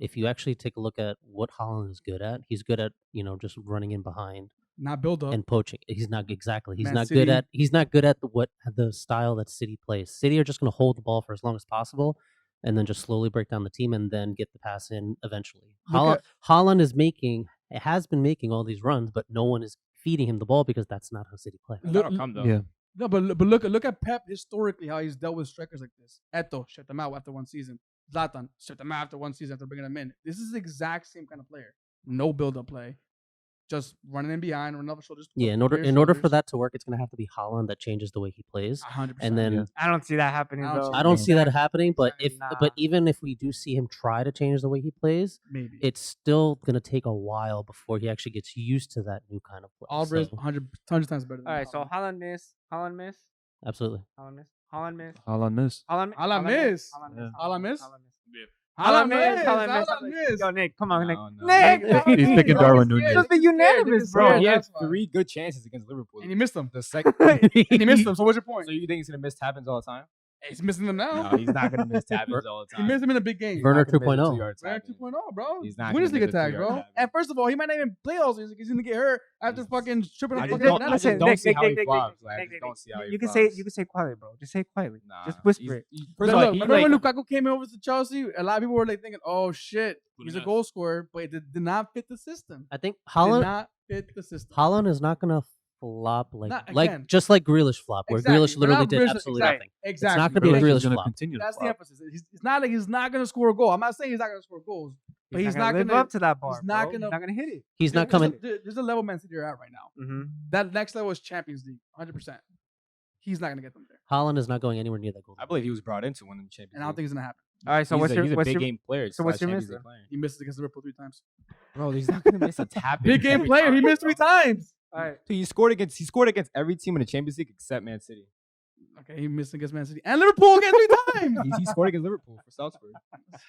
Speaker 3: If you actually take a look at what Haaland is good at, he's good at just running in behind
Speaker 1: Not build up.
Speaker 3: and poaching. He's not exactly. He's
Speaker 1: Man
Speaker 3: not
Speaker 1: City-
Speaker 3: good at. He's not good at the style that City plays. City are just going to hold the ball for as long as possible, and then just slowly break down the team, and then get the pass in eventually. Haaland has been making all these runs, but no one is feeding him the ball because that's not how City play.
Speaker 6: That'll come though.
Speaker 4: Yeah.
Speaker 1: No, but look at Pep historically, how he's dealt with strikers like this. Eto, shut them out after one season. Zlatan, shut them out after one season after bringing them in. This is the exact same kind of player. No build-up play. Just running in behind, running over shoulders.
Speaker 3: Yeah, in order for that to work, it's going to have to be Haaland that changes the way he plays.
Speaker 1: 100%.
Speaker 3: And then
Speaker 2: I don't see that happening
Speaker 1: I don't
Speaker 2: though.
Speaker 1: see
Speaker 3: I don't see that happening, but
Speaker 2: Nah.
Speaker 3: even if we do see him try to change the way he plays,
Speaker 1: maybe.
Speaker 3: it's still going to take a while before he actually gets used to that new kind of play.
Speaker 1: Alvarez,
Speaker 3: So,
Speaker 1: 100 times better than
Speaker 2: All right, so
Speaker 1: Haaland.
Speaker 2: Holland miss.
Speaker 3: absolutely.
Speaker 2: Holland miss. Holland miss.
Speaker 4: Haaland miss.
Speaker 2: Holland miss.
Speaker 1: Haaland miss.
Speaker 2: Haaland
Speaker 4: Yeah.
Speaker 2: miss.
Speaker 1: Haaland miss?
Speaker 2: Haaland miss.
Speaker 5: Yeah.
Speaker 1: Haaland
Speaker 2: miss.
Speaker 1: miss.
Speaker 2: Haaland miss.
Speaker 1: Haaland miss.
Speaker 2: Yo, Nick, come on, Nick.
Speaker 6: No, no.
Speaker 2: Nick,
Speaker 4: He's picking Darwin Núñez.
Speaker 2: Just be unanimous,
Speaker 6: Bro,
Speaker 2: bro.
Speaker 6: he had
Speaker 1: that's fine.
Speaker 6: 3 good chances against Liverpool.
Speaker 1: And he missed them.
Speaker 6: The second,
Speaker 1: And he missed them. So what's your point?
Speaker 6: so you think he's gonna miss tap-ins all the time?
Speaker 1: He's missing them now.
Speaker 6: No, he's not gonna miss tap-ins all the
Speaker 1: He
Speaker 6: time.
Speaker 1: missed them in a big game.
Speaker 6: He's
Speaker 3: Werner
Speaker 6: not gonna miss a
Speaker 3: 2.0.
Speaker 6: 2-yard
Speaker 1: We're at
Speaker 6: tap-in.
Speaker 1: 2.0, bro.
Speaker 6: He's not
Speaker 1: Bundesliga
Speaker 6: gonna miss a
Speaker 1: tag,
Speaker 6: 2-yard
Speaker 1: bro.
Speaker 6: tap-in.
Speaker 1: And first of all, he might not even play all season. He's gonna get hurt after
Speaker 2: Jesus.
Speaker 1: fucking tripping
Speaker 6: I
Speaker 1: up
Speaker 6: just
Speaker 1: fucking
Speaker 6: don't, I just don't see how he flops. Like, I just don't see how he
Speaker 2: You can
Speaker 6: flops.
Speaker 2: say it quietly, bro. Just say it quietly.
Speaker 6: Nah,
Speaker 2: Just whisper it.
Speaker 6: First of
Speaker 1: Look,
Speaker 6: all, he
Speaker 1: remember
Speaker 6: like,
Speaker 1: when Lukaku came over to Chelsea? A lot of people were like thinking, "Oh shit, he's a
Speaker 5: Good
Speaker 1: goal scorer," but it did not fit the system.
Speaker 3: I think
Speaker 1: Did
Speaker 3: Haaland
Speaker 1: not fit the system.
Speaker 3: Haaland is not going to flop
Speaker 1: Not again.
Speaker 3: like just like Grealish flop, where
Speaker 1: Exactly.
Speaker 3: Grealish
Speaker 1: We're
Speaker 3: literally
Speaker 1: not
Speaker 3: did
Speaker 1: Grealish-
Speaker 3: absolutely
Speaker 1: exactly.
Speaker 3: nothing.
Speaker 1: Exactly.
Speaker 3: It's not going to be a
Speaker 1: Grealish-
Speaker 3: Grealish
Speaker 4: He's gonna
Speaker 3: flop.
Speaker 4: continue to
Speaker 1: That's the
Speaker 4: flop.
Speaker 1: emphasis. It's not like he's not gonna score a goal. I'm not saying he's not gonna score goals, but he's not
Speaker 2: live
Speaker 1: gonna
Speaker 2: up to that bar.
Speaker 1: he's not
Speaker 2: bro.
Speaker 1: gonna-
Speaker 2: He's not gonna hit it.
Speaker 3: He's not coming.
Speaker 1: There's a level Man City are at right now.
Speaker 2: Mm-hmm.
Speaker 1: That next level is Champions League, 100%. He's not gonna get them there,
Speaker 3: Haaland is not going anywhere near that goal.
Speaker 6: I believe he was brought in to win the Champions
Speaker 1: and I don't
Speaker 6: League.
Speaker 1: think it's gonna happen.
Speaker 2: All right, so
Speaker 6: He's a
Speaker 2: what's
Speaker 6: big
Speaker 2: your
Speaker 6: game player.
Speaker 2: so what's your
Speaker 6: Champions
Speaker 2: miss
Speaker 6: League
Speaker 2: then?
Speaker 6: player.
Speaker 1: He misses against Liverpool 3 times.
Speaker 6: Bro, he's not gonna miss a tap.
Speaker 1: Big game player. He missed 3 times.
Speaker 2: All right.
Speaker 6: Dude, he scored against every team in the Champions League except Man City.
Speaker 1: Okay, he missed against Man City and Liverpool again 3 times.
Speaker 6: He scored against Liverpool for Salzburg.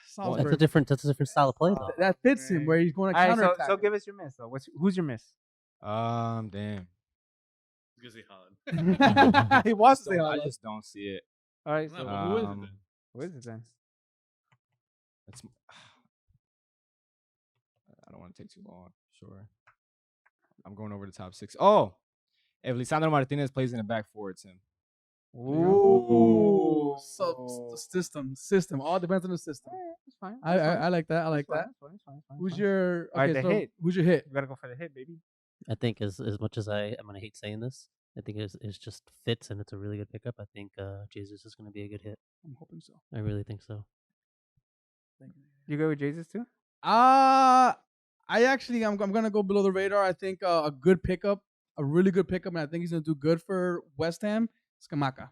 Speaker 1: Salzburg.
Speaker 3: That's a different style of play though.
Speaker 1: That fits him where he's going to
Speaker 2: All right,
Speaker 1: counter
Speaker 2: so,
Speaker 1: attack.
Speaker 2: so give us your miss though. Who's your miss?
Speaker 6: Damn.
Speaker 5: I was gonna say Haaland.
Speaker 1: He wants to say
Speaker 6: I
Speaker 1: Haaland.
Speaker 6: just don't see it.
Speaker 2: All right,
Speaker 5: No,
Speaker 2: so
Speaker 5: but who is it then?
Speaker 2: who is it then?
Speaker 6: It's, I don't want to take too long. Sure. I'm going over the top 6. Oh, if Lisandro Martinez plays in the back 4, it's him.
Speaker 2: Ooh.
Speaker 1: So system. All depends on the system.
Speaker 2: It's fine.
Speaker 1: I like that. I like that.
Speaker 2: It's fine.
Speaker 1: Who's your
Speaker 2: All right,
Speaker 1: okay?
Speaker 2: the
Speaker 1: So
Speaker 2: hit.
Speaker 1: who's your hit?
Speaker 2: You gotta go for the hit, baby.
Speaker 3: I think as much as I'm gonna hate saying this, I think it's just fits and it's a really good pickup. I think Jesus is gonna be a good hit.
Speaker 1: I'm hoping so.
Speaker 3: I really think so.
Speaker 1: Thank you.
Speaker 2: You go with Jesus too?
Speaker 1: I'm gonna go below the radar. I think a good pickup, a really good pickup, and I think he's gonna do good for West Ham. Skamaka,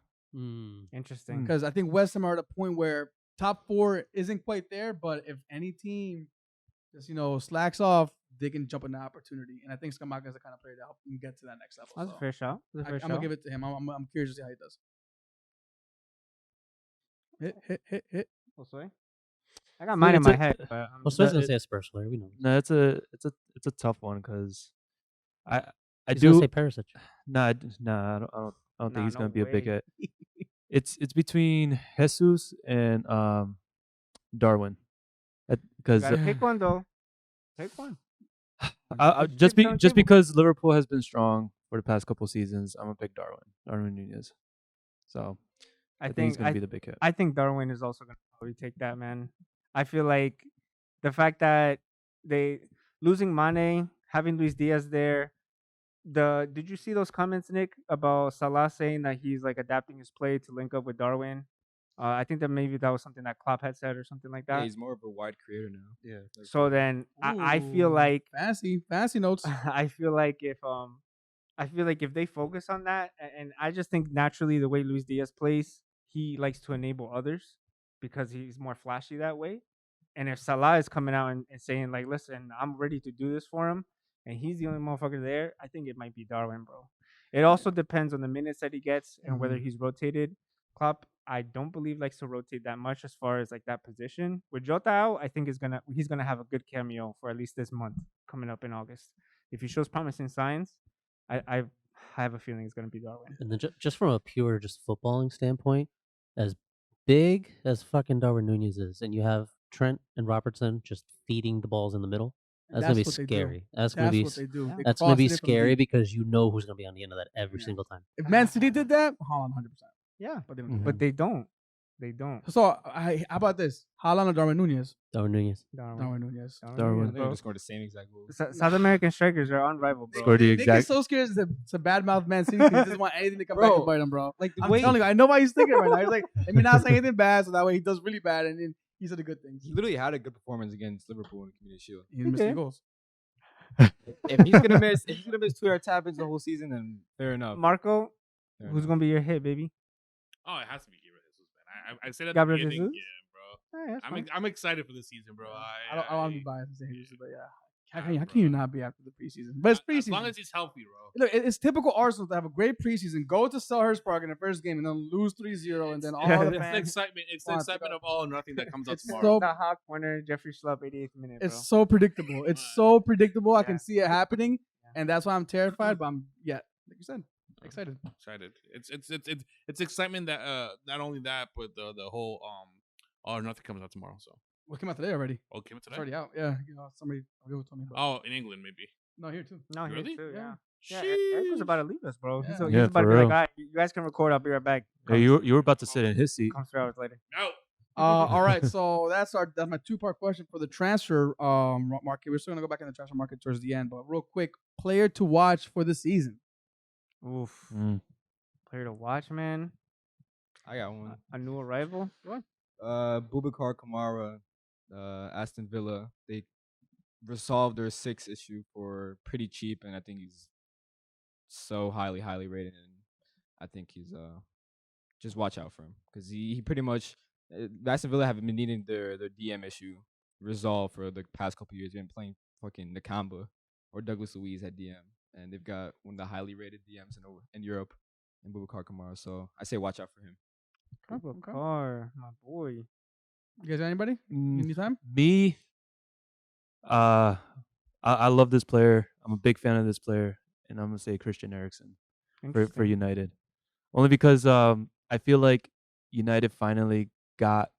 Speaker 2: Interesting.
Speaker 1: because I think West Ham are at a point where top 4 isn't quite there, but if any team just slacks off, they can jump in the opportunity. And I think Skamaka is the kind of player to help him get to that next level.
Speaker 2: That's
Speaker 1: So
Speaker 2: a fair shot.
Speaker 1: I'm gonna give it to him. I'm curious to see how he does. Hit.
Speaker 2: Oh, sorry. I got mine in my head. But
Speaker 3: Well, so I was gonna say a Spurs player. We know.
Speaker 4: No, it's a tough one because I
Speaker 3: He's
Speaker 4: do
Speaker 3: gonna say Perisic.
Speaker 4: I don't think he's
Speaker 2: no
Speaker 4: gonna be a big
Speaker 2: way.
Speaker 4: hit. It's between Jesus and Darwin, because
Speaker 2: Gotta pick one though. Pick one.
Speaker 4: just
Speaker 2: Chips on the table.
Speaker 4: because Liverpool has been strong for the past couple seasons, I'm gonna pick Darwin Nunez. So I think he's gonna be the big hit.
Speaker 2: I think Darwin is also gonna probably take that, man. I feel like the fact that they losing Mane, having Luis Diaz there. Did you see those comments, Nick, about Salah saying that he's like adapting his play to link up with Darwin? I think that maybe that was something that Klopp had said or something like
Speaker 6: Yeah,
Speaker 2: that.
Speaker 6: he's more of a wide creator now.
Speaker 4: Yeah.
Speaker 2: So then I feel
Speaker 1: Ooh,
Speaker 2: like
Speaker 1: fancy notes.
Speaker 2: I feel like if they focus on that, and I just think naturally the way Luis Diaz plays, he likes to enable others because he's more flashy that way. And if Salah is coming out and saying like, "Listen, I'm ready to do this for him," and he's the only motherfucker there, I think it might be Darwin, bro. It also depends on the minutes that he gets and whether he's rotated. Klopp, I don't believe likes to rotate that much as far as like that position. With Jota out, I think he's gonna have a good cameo for at least this month coming up in August. If he shows promising signs, I have a feeling it's gonna be Darwin.
Speaker 3: And then just from a pure footballing standpoint, as big as fucking Darwin Nunez is, and you have Trent and Robertson just feeding the balls in the middle, that's gonna be
Speaker 1: what they do.
Speaker 3: scary. That's gonna be
Speaker 1: what they do. They
Speaker 3: that's gonna
Speaker 1: cross
Speaker 3: be
Speaker 1: it in from
Speaker 3: scary
Speaker 1: deep.
Speaker 3: because you know who's gonna be on the end of that every
Speaker 1: Yeah.
Speaker 3: single time.
Speaker 1: If Man City did that, Haaland 100%.
Speaker 2: Yeah,
Speaker 1: But they don't. do
Speaker 2: but they don't. They don't.
Speaker 1: that. So how about this? Haaland or Darwin Nunez?
Speaker 3: Darwin Nunez.
Speaker 1: Darwin Nunez.
Speaker 4: Darwin.
Speaker 2: Nunez,
Speaker 6: They
Speaker 2: bro.
Speaker 6: just scored the same exact goal.
Speaker 2: South American strikers are unrivaled, bro.
Speaker 4: Scored the
Speaker 1: Nick is
Speaker 4: exact.
Speaker 1: so scared to badmouth Man City. He doesn't want anything to come back
Speaker 6: Bro,
Speaker 1: and bite him, bro.
Speaker 6: Like the
Speaker 1: I'm
Speaker 6: way
Speaker 1: telling you, I know why he's thinking right now. He's like, let me not say anything bad, so that way he does really bad, and then he said the good things.
Speaker 6: he literally had a good performance against Liverpool in the Community Shield.
Speaker 1: He missed the
Speaker 2: did.
Speaker 1: goals.
Speaker 6: If he's gonna miss 2-yard tap-ins the whole season, then fair enough.
Speaker 2: Marco,
Speaker 6: Fair
Speaker 2: who's
Speaker 6: enough.
Speaker 2: gonna be your hit, baby?
Speaker 5: Oh, it has to be Gabriel Jesus, man. I said at
Speaker 2: Gabriel
Speaker 5: the beginning,
Speaker 2: Jesus?
Speaker 5: yeah, bro.
Speaker 2: Yeah, that's fine.
Speaker 5: I'm excited for this season, bro.
Speaker 1: I don't want to be biased and say Jesus, but yeah. How
Speaker 5: Yeah,
Speaker 1: can you
Speaker 5: bro.
Speaker 1: not be after the preseason? But it's preseason.
Speaker 5: As long as he's healthy, bro.
Speaker 1: Look, it's typical Arsenal to have a great preseason, go to Selhurst Park in the first game, and then lose 3-0, and then all the
Speaker 5: It's the
Speaker 1: fans.
Speaker 5: excitement. It's the
Speaker 1: wants to
Speaker 5: excitement
Speaker 1: go.
Speaker 5: of all or nothing that comes out
Speaker 1: It's
Speaker 5: tomorrow.
Speaker 1: so
Speaker 2: The hot corner, Jeffrey Schlupp, 88th minute, bro.
Speaker 1: It's so predictable. It's so predictable. I can
Speaker 2: Yeah.
Speaker 1: see it happening,
Speaker 2: Yeah.
Speaker 1: and that's why I'm terrified. But I'm like you said, excited.
Speaker 5: Excited. It's excitement that not only that, but the whole all or nothing comes out tomorrow. So
Speaker 1: What came out today already?
Speaker 5: oh, came it
Speaker 1: It's
Speaker 5: today.
Speaker 1: already out. Yeah, somebody told me. But
Speaker 5: Oh, in England maybe.
Speaker 1: no, here too.
Speaker 2: No, here
Speaker 5: Really?
Speaker 2: too, yeah.
Speaker 1: Yeah.
Speaker 2: Yeah, Eric was about to leave us, bro. He's
Speaker 1: Yeah.
Speaker 2: he's
Speaker 4: Yeah,
Speaker 2: about to
Speaker 4: for
Speaker 2: be like,
Speaker 4: real.
Speaker 2: all right, you guys can record. I'll be right back.
Speaker 4: Yeah, you were about to sit in his seat.
Speaker 2: Comes 3 hours later.
Speaker 5: No.
Speaker 1: All right, so that's my 2-part question for the transfer market. We're still gonna go back in the transfer market towards the end, but real quick, player to watch for the season.
Speaker 2: Oof.
Speaker 4: Mm.
Speaker 2: Player to watch, man.
Speaker 6: I got one.
Speaker 2: A new arrival. What?
Speaker 6: Boubacar Kamara, Aston Villa. They resolved their 6 issue for pretty cheap, and I think he's so highly rated, and I think he's just watch out for him because he pretty much Aston Villa have been needing their DM issue resolved for the past couple years. They've been playing fucking Nakamba or Douglas Luiz at DM, and they've got one of the highly rated DMs in Europe, and Boubacar Kamara. So I say watch out for him.
Speaker 2: Car, my boy.
Speaker 1: You guys got anybody? Any time?
Speaker 4: Me, I love this player. I'm a big fan of this player, and I'm gonna say Christian Eriksen for
Speaker 2: Interesting.
Speaker 4: United, only because I feel like United finally got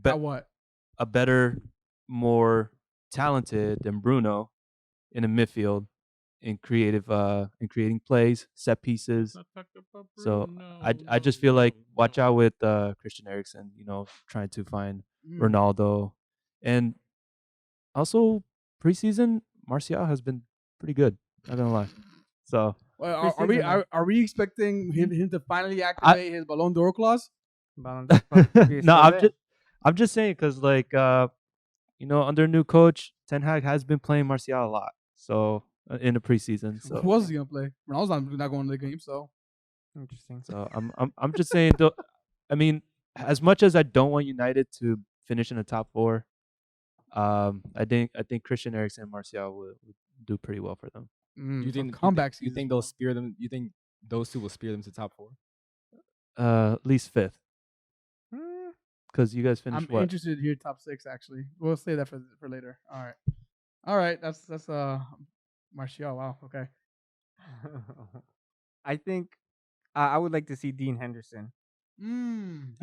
Speaker 1: Got what?
Speaker 4: a better, more talented than Bruno in the midfield, in creating plays, set pieces. So I just feel like watch out with Christian Eriksen, trying to find Ronaldo. And also preseason, Martial has been pretty good, not gonna lie. So
Speaker 1: Well,
Speaker 2: Preseason,
Speaker 1: are we expecting him to finally activate his Ballon d'Or clause?
Speaker 2: Ballon d'Or club to be
Speaker 4: no,
Speaker 2: still there.
Speaker 4: I'm just saying because like under new coach Ten Hag has been playing Martial a lot. So in the preseason, so
Speaker 1: Who else is he gonna play? Ronaldo's not going to the game, so
Speaker 2: Interesting.
Speaker 4: So I'm just saying though. I mean, as much as I don't want United to finish in the top 4, I think Christian Eriksen and Martial would do pretty well for them.
Speaker 6: You think
Speaker 1: comeback
Speaker 6: You think they'll spear them? You think those two will spear them to top 4?
Speaker 4: At least 5th,
Speaker 2: Mm,
Speaker 4: because you guys
Speaker 1: I'm
Speaker 4: finished what?
Speaker 1: interested to hear top 6. Actually, we'll save that for later. All right. That's Martial. Wow. Okay.
Speaker 2: I think I would like to see Dean Henderson.
Speaker 1: He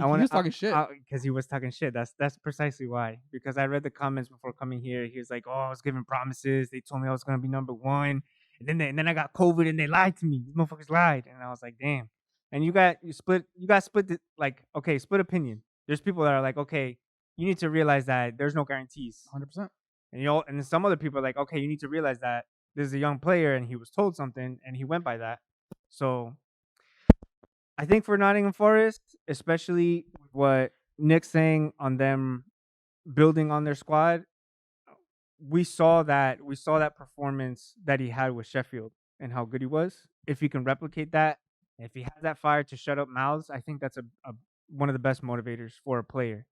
Speaker 1: was talking shit.
Speaker 2: Because he was talking shit. That's precisely why. Because I read the comments before coming here. He was like, "Oh, I was giving promises. They told me I was gonna be number 1, and then I got COVID and they lied to me. These motherfuckers lied." And I was like, "Damn." And you got split. Split opinion. There's people that are like, "Okay, you need to realize that there's no guarantees."
Speaker 1: 100%.
Speaker 2: And and then some other people are like, "Okay, you need to realize that this is a young player and he was told something and he went by that." So I think for Nottingham Forest, especially what Nick's saying on them building on their squad, we saw that performance that he had with Sheffield and how good he was. If he can replicate that, if he has that fire to shut up mouths, I think that's a one of the best motivators for a player,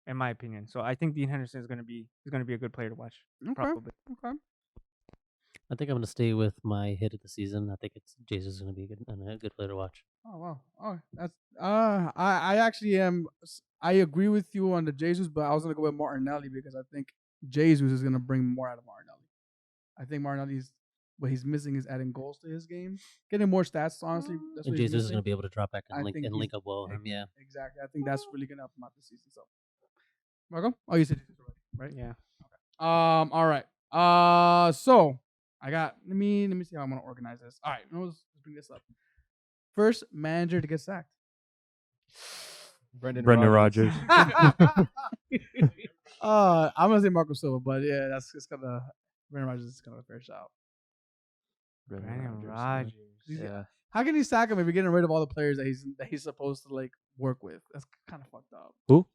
Speaker 2: in my opinion. So I think Dean Henderson is going to be a good player to watch. Probably.
Speaker 1: Okay.
Speaker 3: I think I'm going to stay with my hit of the season. I think it's Jesus is going to be a good player to watch.
Speaker 1: Oh wow. Oh, that's I actually am. I agree with you on the Jesus, but I was gonna go with Martinelli because I think Jesus is gonna bring more out of Martinelli. I think Martinelli's what he's missing is adding goals to his game, getting more stats. Honestly, that's
Speaker 3: And
Speaker 1: what he's
Speaker 3: Jesus is going
Speaker 1: missing.
Speaker 3: to be able to drop back
Speaker 1: I
Speaker 3: and link
Speaker 1: think
Speaker 3: and
Speaker 1: he's-
Speaker 3: link up well with him. Yeah.
Speaker 1: Exactly. I think that's really gonna help him out this season. So, Marco, oh, you said Jesus already, right?
Speaker 2: Yeah.
Speaker 1: All right. So I got. Let me see how I'm gonna organize this. All right. Let's bring this up. First manager to get sacked.
Speaker 6: Brendan
Speaker 4: Rodgers.
Speaker 1: I'm gonna say Marco Silva, but yeah, it's kind of Brendan Rodgers is kind of a fair shout.
Speaker 2: Brandon Rodgers.
Speaker 4: Yeah.
Speaker 1: How can you sack him if you're getting rid of all the players that he's supposed to like work with? That's kind of fucked up.
Speaker 4: Who?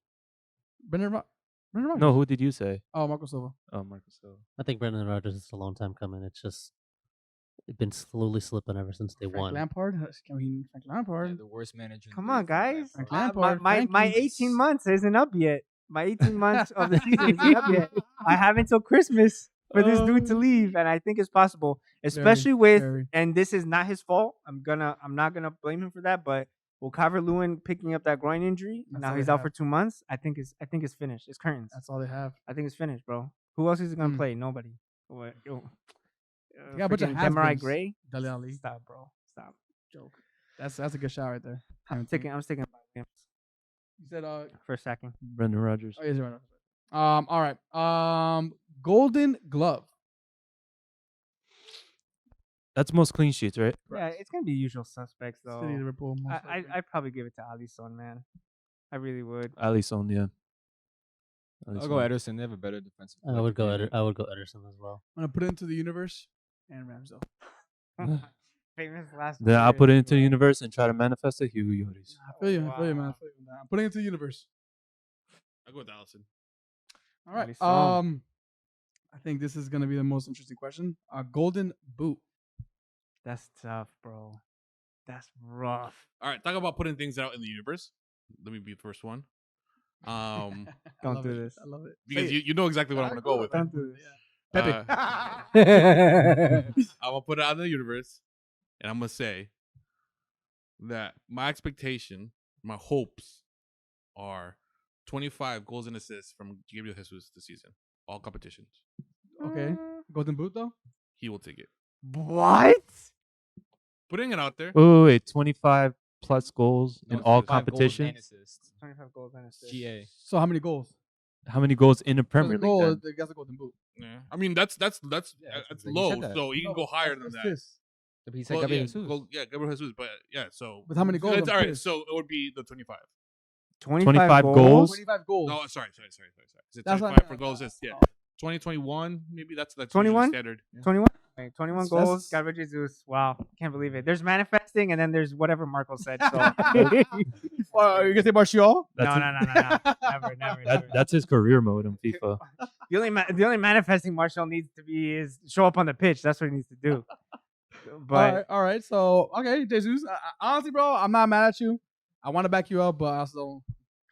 Speaker 1: Brendan Rodgers.
Speaker 4: No, who did you say?
Speaker 1: Oh, Marco Silva.
Speaker 4: Oh, Marcus Silva.
Speaker 3: I think Brendan Rodgers is a long time coming. It's just been slowly slipping ever since they
Speaker 1: Frank
Speaker 3: won.
Speaker 1: Lampard. Frank Lampard.
Speaker 6: Yeah, the worst manager. in
Speaker 2: Come
Speaker 6: the
Speaker 2: on,
Speaker 6: league,
Speaker 2: guys.
Speaker 6: Frank
Speaker 1: Frank
Speaker 6: Lampard.
Speaker 1: Lampard.
Speaker 2: My
Speaker 1: Frankie.
Speaker 2: 18 months isn't up yet. My 18 months of the season isn't up yet. I have until Christmas for this dude to leave, and I think it's possible, especially
Speaker 1: very.
Speaker 2: and this is not his fault. I'm not gonna blame him for that, but with Calvert-Lewin picking up that groin injury,
Speaker 1: That's
Speaker 2: now
Speaker 1: all
Speaker 2: he's
Speaker 1: they
Speaker 2: out
Speaker 1: have.
Speaker 2: for 2 months. I think it's finished. It's curtains.
Speaker 1: That's all they have.
Speaker 2: I think it's finished, bro. Who else is he gonna
Speaker 1: Mm.
Speaker 2: play? Nobody. What?
Speaker 1: They got a bunch of
Speaker 2: Demarai
Speaker 1: has-beens.
Speaker 2: Gray.
Speaker 1: Dele Alli.
Speaker 2: Stop, bro. Stop. Joke.
Speaker 1: That's a good shot right there.
Speaker 2: I'm sticking by him
Speaker 1: You said
Speaker 2: for sacking.
Speaker 4: Brendan Rodgers.
Speaker 1: Oh, yes, right. All right. Golden Glove.
Speaker 4: That's most clean sheets, right?
Speaker 2: Yeah, it's gonna be usual suspects though.
Speaker 1: City, Liverpool. most likely.
Speaker 2: I'd probably give it to Alisson, man. I really would.
Speaker 4: Alisson, yeah.
Speaker 6: I'll go Ederson. They have a better defensive.
Speaker 3: I would go.
Speaker 6: record.
Speaker 3: I would go Ederson as well.
Speaker 1: I'm gonna put it into the universe and Ramsdale.
Speaker 2: Famous last.
Speaker 4: Then I'll
Speaker 2: words,
Speaker 4: put it into the
Speaker 2: bro.
Speaker 4: universe and try to manifest it. Hugo Lloris.
Speaker 1: I feel you, man. I
Speaker 2: Wow.
Speaker 1: feel you, man. I'm putting it into the universe.
Speaker 5: I'll go with Allison.
Speaker 1: All right.
Speaker 2: Alisson.
Speaker 1: I think this is gonna be the most interesting question. Golden Boot.
Speaker 2: That's tough, bro. That's rough.
Speaker 5: All right, talk about putting things out in the universe. Let me be the first one.
Speaker 1: I
Speaker 2: Don't
Speaker 1: love
Speaker 2: do
Speaker 1: it.
Speaker 2: this.
Speaker 1: I love it.
Speaker 5: Because
Speaker 1: Say it.
Speaker 5: you know exactly what I'm gonna go with.
Speaker 2: Don't do this.
Speaker 1: Pepe.
Speaker 5: I'm gonna put it out in the universe, and I'm gonna say that my expectation, my hopes, are 25 goals and assists from Gabriel Jesus this season, all competitions.
Speaker 1: Okay. Golden Boot though.
Speaker 5: He will take it.
Speaker 2: What?
Speaker 5: Putting it out there.
Speaker 4: Wait, 25 plus goals in
Speaker 6: No,
Speaker 4: all
Speaker 6: 25 goals and
Speaker 4: competitions.
Speaker 6: assists.
Speaker 2: 25 goals and assists.
Speaker 6: GA.
Speaker 1: So how many goals?
Speaker 4: How many goals in a
Speaker 1: There's
Speaker 4: Premier
Speaker 1: a
Speaker 4: League?
Speaker 1: goal.
Speaker 4: then?
Speaker 1: They got the golden boot.
Speaker 5: Yeah. I mean, that's
Speaker 6: Yeah, that's
Speaker 5: low.
Speaker 6: said that.
Speaker 5: So he can
Speaker 1: No,
Speaker 5: go higher than that.
Speaker 1: assists.
Speaker 6: But he said
Speaker 5: Well,
Speaker 6: Gabriel
Speaker 5: yeah,
Speaker 6: Jesus.
Speaker 5: Gabriel Jesus. But yeah, so
Speaker 1: With how many goals?
Speaker 5: That's,
Speaker 1: I'm
Speaker 5: all right,
Speaker 1: curious.
Speaker 5: so it would be the 25.
Speaker 2: 25
Speaker 4: goals?
Speaker 1: 25 goals.
Speaker 5: No, sorry. Is it
Speaker 1: That's what I
Speaker 5: 25
Speaker 1: meant.
Speaker 5: for goals? It's, yeah.
Speaker 1: Oh.
Speaker 5: 2021, maybe that's
Speaker 2: 21?
Speaker 5: usually standard. Yeah.
Speaker 2: 21? Okay, 21
Speaker 1: That's-
Speaker 2: goals. Gabriel Jesus. Wow. Can't believe it. There's manifesting, and then there's whatever Marco said. So.
Speaker 1: Are you gonna say Martial?
Speaker 2: No. Never.
Speaker 4: That's his career mode in FIFA.
Speaker 2: The only manifesting Marshall needs to be is show up on the pitch. That's what he needs to do. But
Speaker 1: all right. So okay, Jesus. Honestly, bro, I'm not mad at you. I want to back you up, but also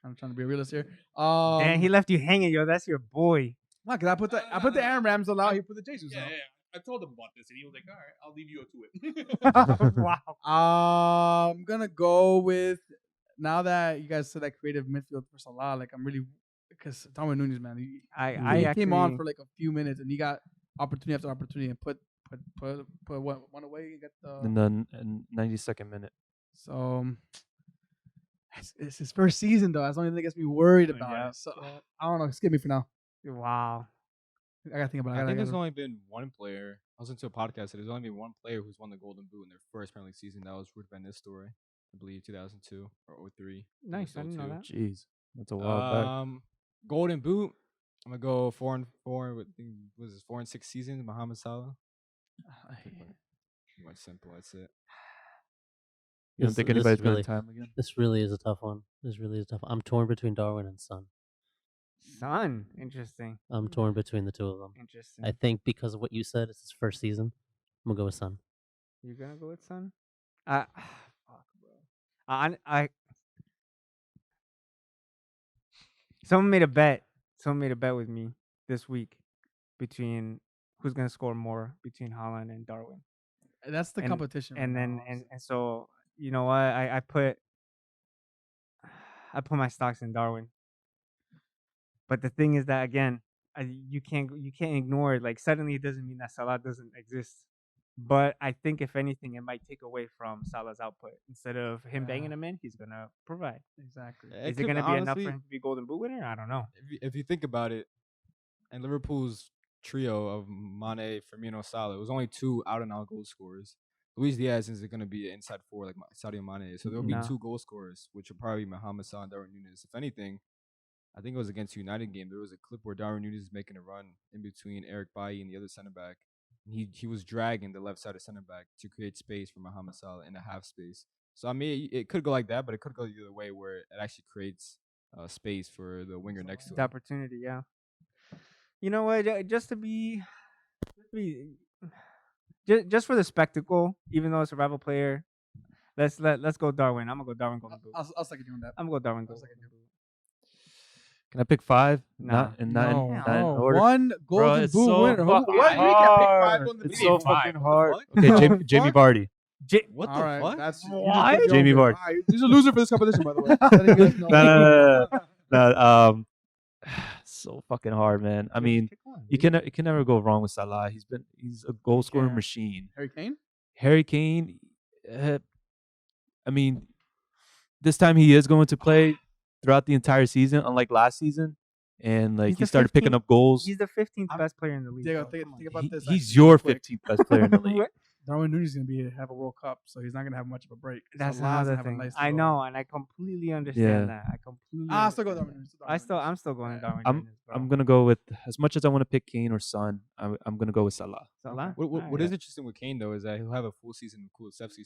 Speaker 1: I'm trying to be a realist here.
Speaker 2: damn, he left you hanging, yo. That's your boy.
Speaker 1: Why? Cause I put the Aaron Ramsdale out. He put the Jesus
Speaker 5: Yeah,
Speaker 1: out.
Speaker 5: yeah. I told him about this, and he was like, "All right, I'll leave you to it."
Speaker 2: Wow.
Speaker 1: I'm gonna go with now that you guys said that creative midfield for Salah. Like I'm really because Darwin Núñez, man, he came on for like a few minutes and he got opportunity after opportunity and put one away and get the.
Speaker 4: In the 92nd minute.
Speaker 1: So it's his first season though. That's the only thing that gets me worried about it. So I don't know. Skip me for now.
Speaker 2: Wow.
Speaker 1: I gotta think about it.
Speaker 6: I think there's only been one player. I listened to a podcast. There's only been one player who's won the Golden Boot in their first Premier League season. That was Ruud van Nistelrooy, I believe, 2002 or 03.
Speaker 2: Nice. I didn't know that.
Speaker 4: Jeez, that's a while back.
Speaker 6: Golden Boot. I'm gonna go 4-4. With was his 4-6 season? Mohamed Salah. Much simple. That's it.
Speaker 4: You don't
Speaker 3: This-
Speaker 4: think
Speaker 3: this
Speaker 4: anybody's
Speaker 3: really-
Speaker 4: gonna time again?
Speaker 3: This really is a tough one. I'm torn between Darwin and Son.
Speaker 2: Son. Interesting.
Speaker 3: I'm torn between the two of them.
Speaker 2: Interesting.
Speaker 3: I think because of what you said, it's his first season. I'm gonna go with Son.
Speaker 2: You gonna go with Son? Fuck, bro. I Someone made a bet. Someone made a bet with me this week between who's gonna score more between Haaland and Darwin.
Speaker 1: That's the
Speaker 2: and-
Speaker 1: competition.
Speaker 2: And
Speaker 1: right
Speaker 2: then
Speaker 1: now,
Speaker 2: and so you know what? I put my stocks in Darwin. But the thing is that again, you can't ignore it. Like suddenly it doesn't mean that Salah doesn't exist. But I think if anything, it might take away from Salah's output. Instead of him banging him in, he's gonna provide.
Speaker 1: Exactly.
Speaker 2: Is it gonna be enough for him to be Golden Boot winner? I don't know.
Speaker 6: If you think about it, and Liverpool's trio of Mane, Firmino, Salah, it was only two out-and-out goal scorers. Luis Diaz isn't going to be an inside four like Sadio Mane, so there'll be
Speaker 2: No.
Speaker 6: two goal scorers, which will probably be Mohamed Salah and Darwin Núñez. If anything, I think it was against United game. There was a clip where Darwin Núñez is making a run in between Eric Bailly and the other center back. He was dragging the left side of center back to create space for Mohamed Salah in the half space. So I mean, it could go like that, but it could go the other way where it actually creates space for the winger next to
Speaker 2: The
Speaker 6: him.
Speaker 2: opportunity, yeah. You know what? Just for the spectacle, even though it's a rival player, let's go Darwin. I'm gonna go Darwin Golden Boot.
Speaker 1: I'll second you on that.
Speaker 2: I'm gonna go Darwin
Speaker 1: I'll
Speaker 2: Golden
Speaker 1: second you.
Speaker 2: Boot.
Speaker 4: Can I pick 5?
Speaker 2: Nah.
Speaker 4: Not in order.
Speaker 1: One Golden
Speaker 4: it's
Speaker 1: Boot
Speaker 4: so
Speaker 1: winner.
Speaker 4: fucking
Speaker 1: What? You can't pick
Speaker 4: hard.
Speaker 1: five Golden
Speaker 4: It's
Speaker 1: Boot.
Speaker 4: so fucking hard. Okay, Jamie Vardy.
Speaker 6: What the
Speaker 1: All right,
Speaker 6: fuck?
Speaker 1: that's you
Speaker 2: What?
Speaker 1: just picked your
Speaker 4: Jamie
Speaker 1: own
Speaker 4: Vardy.
Speaker 1: pick. All right, he's a loser for this competition, by the way. Letting you guys know.
Speaker 4: No, so fucking hard, man. I mean,
Speaker 2: Pick one,
Speaker 4: you
Speaker 2: dude.
Speaker 4: can never go wrong with Salah. He's a goal scoring
Speaker 2: Yeah.
Speaker 4: machine.
Speaker 1: Harry Kane.
Speaker 4: Harry Kane, I mean, this time he is going to play throughout the entire season, unlike last season. And like
Speaker 2: He's
Speaker 4: he
Speaker 2: the
Speaker 4: started picking
Speaker 2: 15th
Speaker 4: up goals.
Speaker 2: He's the 15th best player in the league.
Speaker 1: Diego,
Speaker 2: bro.
Speaker 1: think
Speaker 2: Come on.
Speaker 1: about this.
Speaker 4: He's
Speaker 1: actually, real
Speaker 4: your
Speaker 1: quick.
Speaker 4: 15th best player in the league.
Speaker 1: Darwin Núñez is going to have a World Cup, so he's not going to have much of a break.
Speaker 2: That's
Speaker 1: Salah's
Speaker 2: another
Speaker 1: gonna have a
Speaker 2: thing.
Speaker 1: nice
Speaker 2: I
Speaker 1: little-
Speaker 2: know, and I completely understand
Speaker 4: Yeah.
Speaker 2: that. I completely.
Speaker 1: I'll still go
Speaker 2: understand
Speaker 1: Darwin
Speaker 2: that.
Speaker 1: Núñez.
Speaker 2: I'm still going to Darwin.
Speaker 4: I'm
Speaker 2: Núñez, bro.
Speaker 4: I'm gonna go with, as much as I want to pick Kane or Son, I'm gonna go with Salah.
Speaker 2: Salah?
Speaker 6: What
Speaker 2: Alright.
Speaker 6: is interesting with Kane though is that he'll have a full season with Kulusevski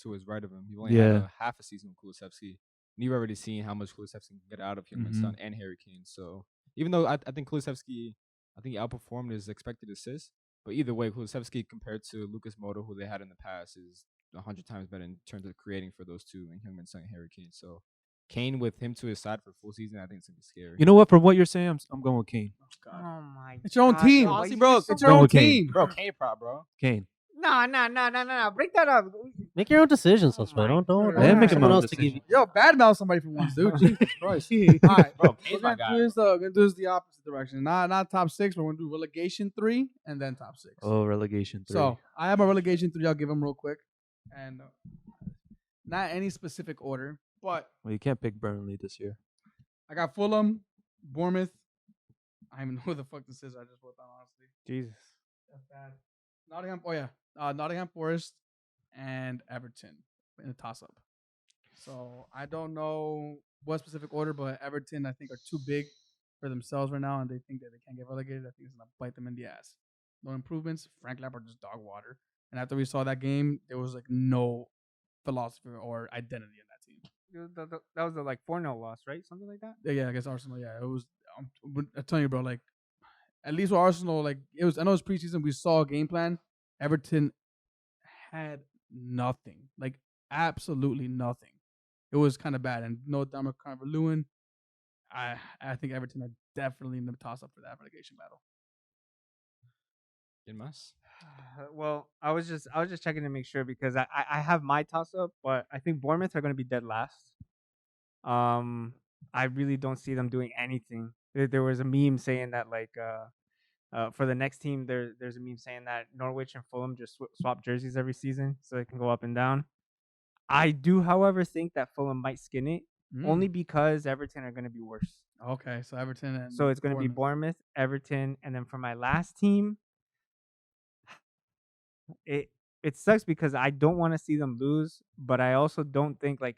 Speaker 6: to his right of him. He only
Speaker 4: Yeah.
Speaker 6: had a half a season with Kulusevski. And you've already seen how much Kulusevski can get out of him,
Speaker 4: Mhm.
Speaker 6: Son and Harry Kane. So even though I think Kulusevski, I think he outperformed his expected assists, but either way, Kulusevski compared to Lucas Moura, who they had in the past, is 100 times better in terms of creating for those two, and Heung-min Son and Harry Kane. So Kane with him to his side for full season, I think it's gonna be scary.
Speaker 4: You know what? From what you're saying, I'm going with Kane.
Speaker 2: Oh my!
Speaker 1: It's your own
Speaker 2: God,
Speaker 1: team.
Speaker 2: bro,
Speaker 6: Honestly,
Speaker 2: you
Speaker 6: bro,
Speaker 2: just
Speaker 1: It's
Speaker 2: so
Speaker 1: your own
Speaker 4: with Kane.
Speaker 1: team.
Speaker 6: Bro, Kane prop, bro.
Speaker 4: Kane.
Speaker 2: No. Break that up.
Speaker 3: Make your own decisions,
Speaker 2: Oh
Speaker 3: Josue.
Speaker 2: my
Speaker 3: Don't
Speaker 1: God.
Speaker 3: don't
Speaker 1: Yeah,
Speaker 3: have
Speaker 1: make
Speaker 3: someone
Speaker 1: your own
Speaker 3: else to give you.
Speaker 1: Yo, badmouth somebody for once, dude. Jesus Christ. All right,
Speaker 6: Bro,
Speaker 1: we're
Speaker 6: Kane's my
Speaker 1: gonna
Speaker 6: guy.
Speaker 1: do this. We're gonna do this the opposite direction. Not top 6. We're gonna do relegation 3 and then top 6.
Speaker 4: Oh, relegation 3.
Speaker 1: So I have a relegation 3. I'll give them real quick, and not any specific order, but
Speaker 4: well, you can't pick Burnley this year.
Speaker 1: I got Fulham, Bournemouth, I don't even know who the fuck this is. I just wrote down honestly.
Speaker 2: Jesus.
Speaker 1: That's bad. Nottingham. Oh yeah, Nottingham Forest and Everton in a toss-up. So I don't know what specific order, but Everton I think are too big for themselves right now, and they think that they can't get relegated. I think it's gonna bite them in the ass. No improvements. Frank Lampard just dog water. And after we saw that game, there was like no philosophy or identity in that team.
Speaker 2: That was a like 4-0 loss, right? Something like that.
Speaker 1: Yeah, I guess Arsenal. Yeah, it was. I'm telling you, bro. Like, at least with Arsenal, like it was. I know it's preseason. We saw a game plan. Everton had nothing. Like absolutely nothing. It was kind of bad. And no Dominic Calvert-Lewin. I think Everton are definitely in the toss up for that relegation battle.
Speaker 6: In Mas?
Speaker 2: Well, I was just checking to make sure because I have my toss up, but I think Bournemouth are going to be dead last. I really don't see them doing anything. There was a meme saying that like for the next team there's a meme saying that Norwich and Fulham just swap jerseys every season so they can go up and down. I do, however, think that Fulham might skin it only because Everton are going to be worse.
Speaker 1: Okay, so Everton and
Speaker 2: So it's going to be Bournemouth, Everton, and then for my last team, it sucks because I don't want to see them lose, but I also don't think like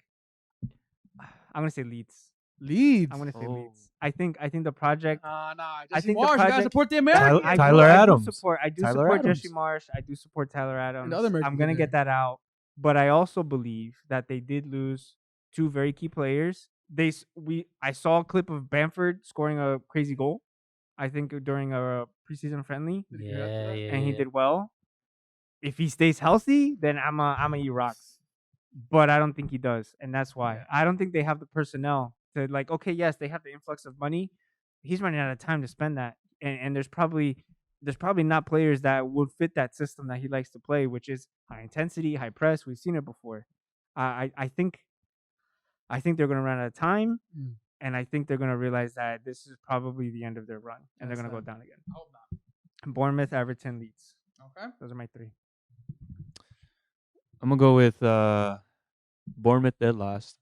Speaker 2: I'm gonna say Leeds.
Speaker 1: Leeds.
Speaker 2: I'm gonna say
Speaker 4: Oh.
Speaker 2: Leeds. I think the project.
Speaker 1: Nah.
Speaker 2: I think the
Speaker 1: Marsh, you gotta
Speaker 2: project-
Speaker 1: support the American.
Speaker 4: Tyler
Speaker 2: I
Speaker 4: Adams.
Speaker 2: do support
Speaker 4: Tyler
Speaker 2: support
Speaker 4: Adams.
Speaker 2: Jesse Marsh. I do support Tyler Adams.
Speaker 1: other Americans
Speaker 2: I'm
Speaker 1: in
Speaker 2: gonna
Speaker 1: there.
Speaker 2: get that out, but I also believe that they did lose two very key players. I saw a clip of Bamford scoring a crazy goal. I think during a preseason friendly,
Speaker 3: Yeah.
Speaker 2: and he did well. If he stays healthy, then I'm a eat rocks. But I don't think he does, and that's why
Speaker 1: Yeah.
Speaker 2: I don't think they have the personnel to like. Okay, yes, they have the influx of money. He's running out of time to spend that, and there's probably not players that would fit that system that he likes to play, which is high intensity, high press. We've seen it before. I think they're gonna run out of time, and I think they're gonna realize that this is probably the end of their run, and they're
Speaker 1: That's
Speaker 2: gonna go
Speaker 1: sad.
Speaker 2: down again.
Speaker 1: I hope not.
Speaker 2: Bournemouth, Everton, Leeds.
Speaker 1: Okay.
Speaker 2: Those are my three.
Speaker 4: I'm gonna go with Bournemouth dead last,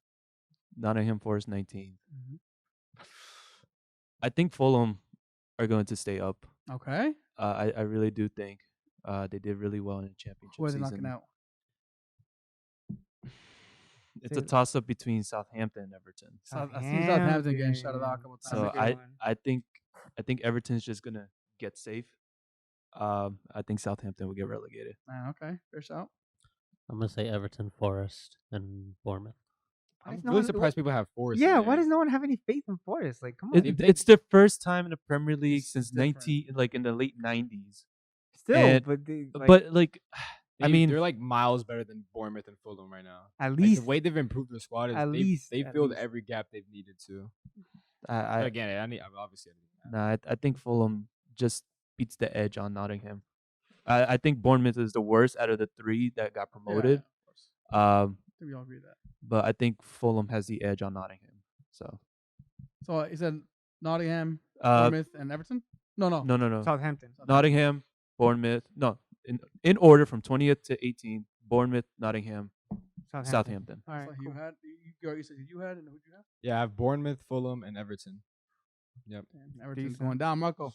Speaker 4: Nottingham Forest 19. I think Fulham are going to stay up.
Speaker 1: Okay.
Speaker 4: I really do think they did really well in the championship
Speaker 1: Who are they
Speaker 4: season.
Speaker 1: knocking out?
Speaker 4: It's a toss up between Southampton and Everton.
Speaker 1: I see Southampton getting shutted out a couple times.
Speaker 4: So
Speaker 2: That's a good one.
Speaker 4: I think Everton's just gonna get safe. I think Southampton will get relegated.
Speaker 1: Okay, fair shout.
Speaker 3: I'm gonna say Everton, Forest, and Bournemouth.
Speaker 2: Why
Speaker 6: I'm
Speaker 2: does no
Speaker 6: really
Speaker 2: one-
Speaker 6: surprised people have Forest.
Speaker 2: Yeah,
Speaker 6: in
Speaker 2: why
Speaker 6: there.
Speaker 2: does no one have any faith in Forest? Like, come on.
Speaker 4: It's their first time in the Premier League
Speaker 1: It's
Speaker 4: since
Speaker 1: different.
Speaker 4: in the late 90s.
Speaker 2: Still,
Speaker 4: and-
Speaker 2: but they, like,
Speaker 4: But like, I
Speaker 6: They-
Speaker 4: mean,
Speaker 6: they're like miles better than Bournemouth and Fulham right now.
Speaker 2: at
Speaker 6: Like,
Speaker 2: least
Speaker 6: the way they've improved their squad is
Speaker 2: at
Speaker 6: they
Speaker 2: least-
Speaker 6: they
Speaker 2: at
Speaker 6: filled
Speaker 2: least.
Speaker 6: every gap they've needed to.
Speaker 4: I
Speaker 6: But again, obviously.
Speaker 4: I think Fulham just beats the edge on Nottingham. I think Bournemouth is the worst out of the three that got promoted.
Speaker 1: of course.
Speaker 4: Um,
Speaker 1: I think we all agree with that.
Speaker 4: but I think Fulham has the edge on Nottingham. So
Speaker 1: So is it Nottingham,
Speaker 4: uh,
Speaker 1: Bournemouth, and Everton? No.
Speaker 4: no.
Speaker 2: Southampton.
Speaker 4: Nottingham, Bournemouth. No, in order from 20th to 18th. Bournemouth, Nottingham, Southampton.
Speaker 2: All right,
Speaker 1: So you
Speaker 2: cool.
Speaker 1: had you said you had, and who'd you have?
Speaker 6: Yeah, I have Bournemouth, Fulham, and Everton. Yep.
Speaker 1: Damn, Everton's
Speaker 2: Decent.
Speaker 1: going down, Marco.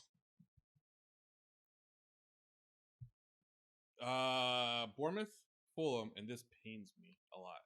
Speaker 5: Bournemouth, Fulham, and this pains me a lot.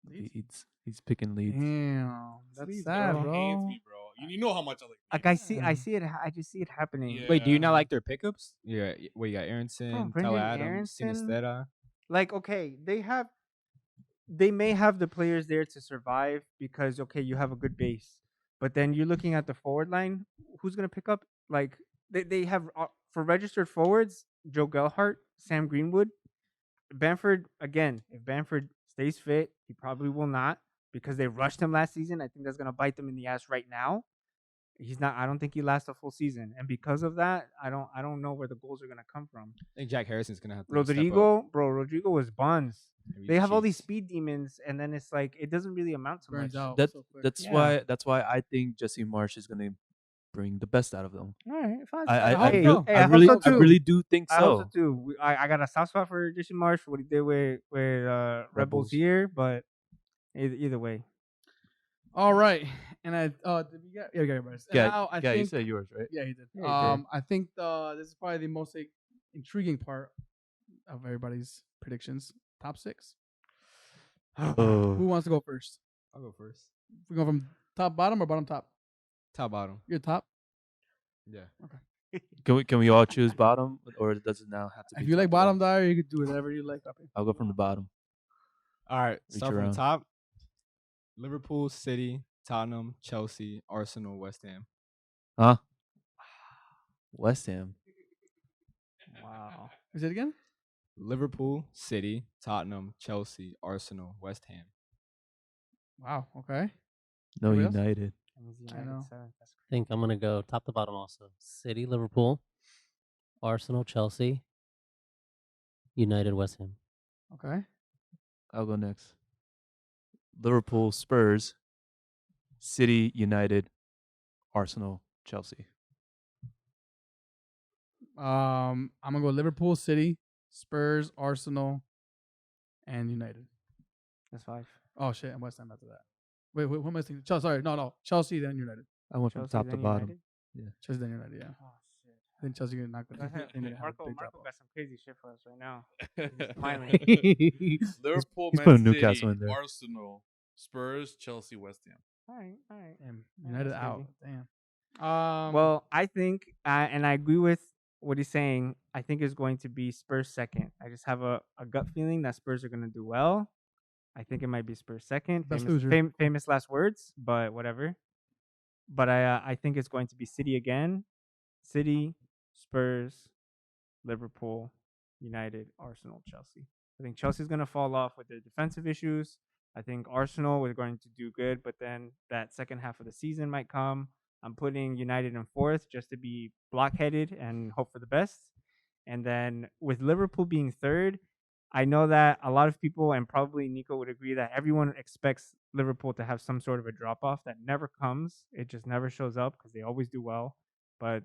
Speaker 1: Leeds?
Speaker 4: He's picking Leeds.
Speaker 1: Damn, that's
Speaker 2: Leeds,
Speaker 1: sad,
Speaker 5: It
Speaker 1: bro.
Speaker 5: pains me, bro. You know how much I like.
Speaker 2: Like
Speaker 5: Leeds.
Speaker 2: I see it. I just see it happening.
Speaker 5: Yeah.
Speaker 6: Wait, do you not like their pickups? Yeah. Wait, you got Aronson,
Speaker 2: Brendan
Speaker 6: Tyler Adams,
Speaker 2: Aronson.
Speaker 6: Sinistera.
Speaker 2: Like, okay, they may have the players there to survive because okay, you have a good base, but then you're looking at the forward line. Who's gonna pick up? Like they have for registered forwards, Joe Gelhart, Sam Greenwood, Bamford. Again, if Bamford stays fit, he probably will not because they rushed him last season. I think that's gonna bite them in the ass right now. He's not. I don't think he lasts a full season, and because of that, I don't know where the goals are gonna come from.
Speaker 6: I think Jack Harrison's gonna have to
Speaker 2: Rodrigo was buns.
Speaker 6: step up.
Speaker 2: They have all these
Speaker 6: Jeez.
Speaker 2: speed demons, and then it's like it doesn't really amount to
Speaker 1: Burns
Speaker 2: much.
Speaker 1: out.
Speaker 4: That
Speaker 1: so quick.
Speaker 4: that's
Speaker 2: Yeah.
Speaker 4: why I think Jesse Marsh is gonna bring the best out of them.
Speaker 2: All right, fine.
Speaker 4: I
Speaker 1: hope
Speaker 2: Hey,
Speaker 1: so.
Speaker 2: hey,
Speaker 4: I
Speaker 2: hope
Speaker 4: really
Speaker 2: so
Speaker 4: I
Speaker 2: too.
Speaker 4: really do think
Speaker 2: I hope
Speaker 4: so.
Speaker 2: so too. I got a soft spot for Jesse Marsh for what he did with Red Bulls
Speaker 4: Bulls.
Speaker 2: here, but either way,
Speaker 1: All right, And I did we get yours. And
Speaker 4: Yeah,
Speaker 1: now I
Speaker 4: yeah, you
Speaker 1: think
Speaker 4: said yours, right?
Speaker 1: yeah, he did.
Speaker 2: Yeah, he did.
Speaker 1: I think this is probably the most intriguing part of everybody's predictions. Top 6. Who
Speaker 4: Oh,
Speaker 1: wants to go first?
Speaker 6: I'll go first.
Speaker 1: We go from top bottom or bottom top?
Speaker 6: Top bottom.
Speaker 1: You're top.
Speaker 6: Yeah.
Speaker 4: can we all choose bottom, or does it now have to be?
Speaker 1: If you
Speaker 4: top
Speaker 1: like
Speaker 4: to
Speaker 1: bottom,
Speaker 4: bottom?
Speaker 1: Dyer, you could do whatever you like. Papi.
Speaker 4: I'll go from the bottom.
Speaker 6: All right.
Speaker 4: Reach
Speaker 6: Start from
Speaker 4: around.
Speaker 6: the top. Liverpool, City, Tottenham, Chelsea, Arsenal, West Ham.
Speaker 4: Huh? West Ham.
Speaker 2: Wow.
Speaker 1: Is it again?
Speaker 6: Liverpool, City, Tottenham, Chelsea, Arsenal, West Ham.
Speaker 1: Wow. Okay.
Speaker 4: No
Speaker 1: Anybody else?
Speaker 4: United.
Speaker 2: That was
Speaker 1: I
Speaker 2: United
Speaker 1: know.
Speaker 2: 7th. That's
Speaker 3: I think I'm gonna go top to bottom also. City, Liverpool, Arsenal, Chelsea, United, West Ham.
Speaker 1: Okay.
Speaker 4: I'll go next. Liverpool, Spurs, City, United, Arsenal, Chelsea.
Speaker 1: I'm gonna go Liverpool, City, Spurs, Arsenal, and United.
Speaker 2: That's 5.
Speaker 1: Oh shit, and West Ham after that. Wait, who am I thinking? Chelsea, sorry, no, Chelsea then United.
Speaker 4: I went from
Speaker 2: Chelsea,
Speaker 4: top to
Speaker 2: then
Speaker 4: bottom.
Speaker 2: United?
Speaker 1: Chelsea then United, yeah.
Speaker 2: Oh shit.
Speaker 1: Then Chelsea gonna not gonna. they need to have a
Speaker 2: Marco
Speaker 1: big drop off.
Speaker 2: got some crazy shit for us right now. Smiling.
Speaker 5: Liverpool,
Speaker 4: he's
Speaker 5: Man
Speaker 4: putting
Speaker 5: City,
Speaker 4: Newcastle in there.
Speaker 5: Arsenal, Spurs, Chelsea, West Ham.
Speaker 2: All right.
Speaker 1: Damn,
Speaker 2: Yeah,
Speaker 1: United
Speaker 2: that's
Speaker 1: out.
Speaker 2: crazy.
Speaker 1: Damn.
Speaker 2: Well, I think, and I agree with what he's saying. I think it's going to be Spurs second. I just have a gut feeling that Spurs are going to do well. I think it might be Spurs second.
Speaker 1: Best
Speaker 2: Famous,
Speaker 1: loser.
Speaker 2: famous last words, but whatever. But I think it's going to be City again. City, Spurs, Liverpool, United, Arsenal, Chelsea. I think Chelsea's going to fall off with their defensive issues. I think Arsenal is going to do good, but then that second half of the season might come. I'm putting United in 4th just to be blockheaded and hope for the best. And then with Liverpool being 3rd, I know that a lot of people, and probably Nico would agree, that everyone expects Liverpool to have some sort of a drop-off that never comes. It just never shows up because they always do well. But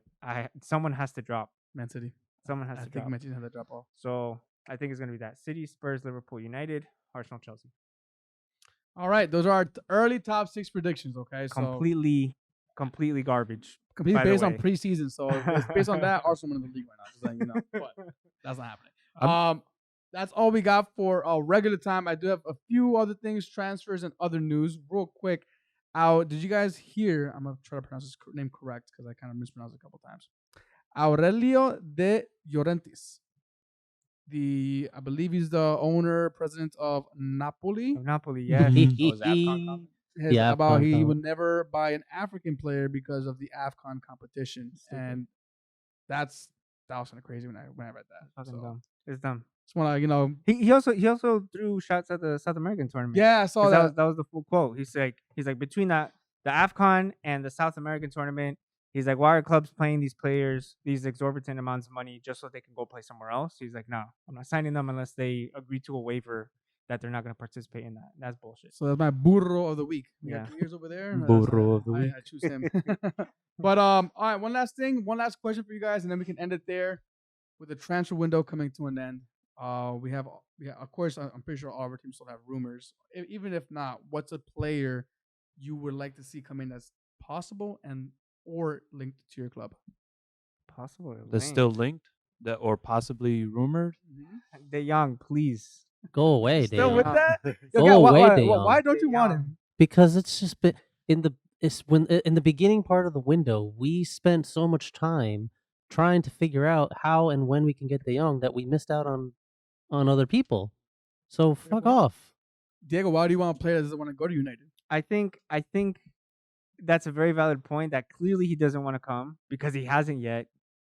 Speaker 2: someone has to drop.
Speaker 1: Man City.
Speaker 2: Someone has
Speaker 1: I
Speaker 2: to
Speaker 1: think
Speaker 2: drop.
Speaker 1: Man City had that drop off.
Speaker 2: So I think it's going to be that. City, Spurs, Liverpool, United, Arsenal, Chelsea.
Speaker 1: All right, those are our early top 6 predictions. Okay, so
Speaker 2: Completely garbage.
Speaker 1: completely
Speaker 2: by the
Speaker 1: based on
Speaker 2: way.
Speaker 1: preseason. So it's based on that, Arsenal wins the league right now. Just letting you know, but that's not happening. That's all we got for regular time. I do have a few other things, transfers and other news, real quick. Did you guys hear? I'm gonna try to pronounce his name correct because I kind of mispronounced it a couple times. Aurelio de Llorentis. I believe he's the owner, president of Napoli.
Speaker 2: Napoli, yes.
Speaker 3: Yeah,
Speaker 1: About
Speaker 3: AFCON
Speaker 1: he
Speaker 3: comp.
Speaker 1: would never buy an African player because of the AFCON competition, and that was kind of crazy when I read that.
Speaker 2: Fucking
Speaker 1: So,
Speaker 2: dumb. It's dumb.
Speaker 1: just want to
Speaker 2: He also threw shots at the South American tournament.
Speaker 1: yeah, I saw
Speaker 2: 'Cause
Speaker 1: that.
Speaker 2: that was the full quote. He's like between the AFCON and the South American tournament, he's like, why are clubs playing these players these exorbitant amounts of money just so they can go play somewhere else? He's like, no, I'm not signing them unless they agree to a waiver that they're not going to participate in that. That's bullshit.
Speaker 1: So that's my burro of the week. We
Speaker 2: Yeah.
Speaker 1: got 3 years over there.
Speaker 4: Burro of the week.
Speaker 1: I choose him. But all right, one last question for you guys, and then we can end it there. With the transfer window coming to an end, we have of course I'm pretty sure all of our teams still have rumors. Even if not, what's a player you would like to see come in as possible and or linked to your club?
Speaker 2: Possible.
Speaker 4: That's still linked, that or possibly rumored.
Speaker 2: De Jong, please.
Speaker 3: Go away,
Speaker 1: Still
Speaker 3: Dale.
Speaker 1: with that?
Speaker 3: Go
Speaker 1: Okay,
Speaker 3: away, De
Speaker 1: why
Speaker 3: Jong.
Speaker 1: don't you want him?
Speaker 3: Because it's just been in the beginning part of the window, we spent so much time trying to figure out how and when we can get De Jong that we missed out on other people. So fuck
Speaker 1: point.
Speaker 3: off.
Speaker 1: Diego, why do you want a player that doesn't want to go to United?
Speaker 2: I think that's a very valid point that clearly he doesn't want to come because he hasn't yet.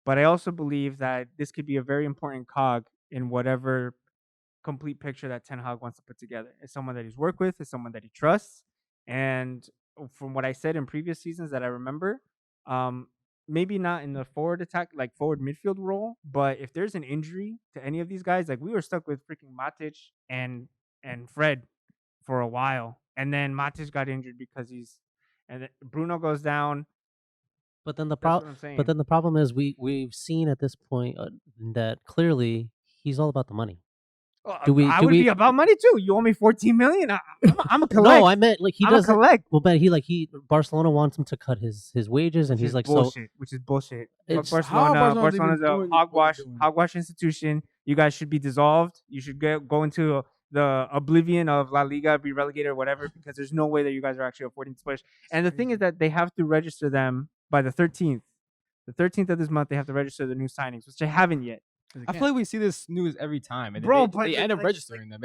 Speaker 2: But I also believe that this could be a very important cog in whatever complete picture that Ten Hag wants to put together. It's someone that he's worked with, it's someone that he trusts. And from what I said in previous seasons that I remember, maybe not in the forward attack, like forward midfield role, but if there's an injury to any of these guys, like we were stuck with freaking Matic and Fred for a while. And then Matic got injured because and Bruno goes down.
Speaker 3: But then the
Speaker 2: That's what
Speaker 3: problem.
Speaker 2: I'm saying.
Speaker 3: But then the problem is we've seen at this point that clearly he's all about the money.
Speaker 2: I would be about money too. You owe me 14 million. I'm a collect.
Speaker 3: No, I meant like he
Speaker 2: I'm a
Speaker 3: doesn't.
Speaker 2: collect.
Speaker 3: Well, but Barcelona wants him to cut his wages, and
Speaker 2: Which
Speaker 3: he's
Speaker 2: is
Speaker 3: like,
Speaker 2: bullshit. Which is bullshit. Fuck
Speaker 3: It's-
Speaker 1: How are
Speaker 2: Barcelona.
Speaker 1: Barcelona's even
Speaker 2: Barcelona's a
Speaker 1: doing what they're doing?
Speaker 2: hogwash institution. You guys should be dissolved. You should go into the oblivion of La Liga, be relegated or whatever, because there's no way that you guys are actually affording these players. And the thing is that they have to register them by the 13th. The 13th of this month, they have to register the new signings, which they haven't yet.
Speaker 6: I feel like we see this news every time, and
Speaker 2: Bro,
Speaker 6: they,
Speaker 2: but
Speaker 6: they end up
Speaker 2: like-
Speaker 6: registering them.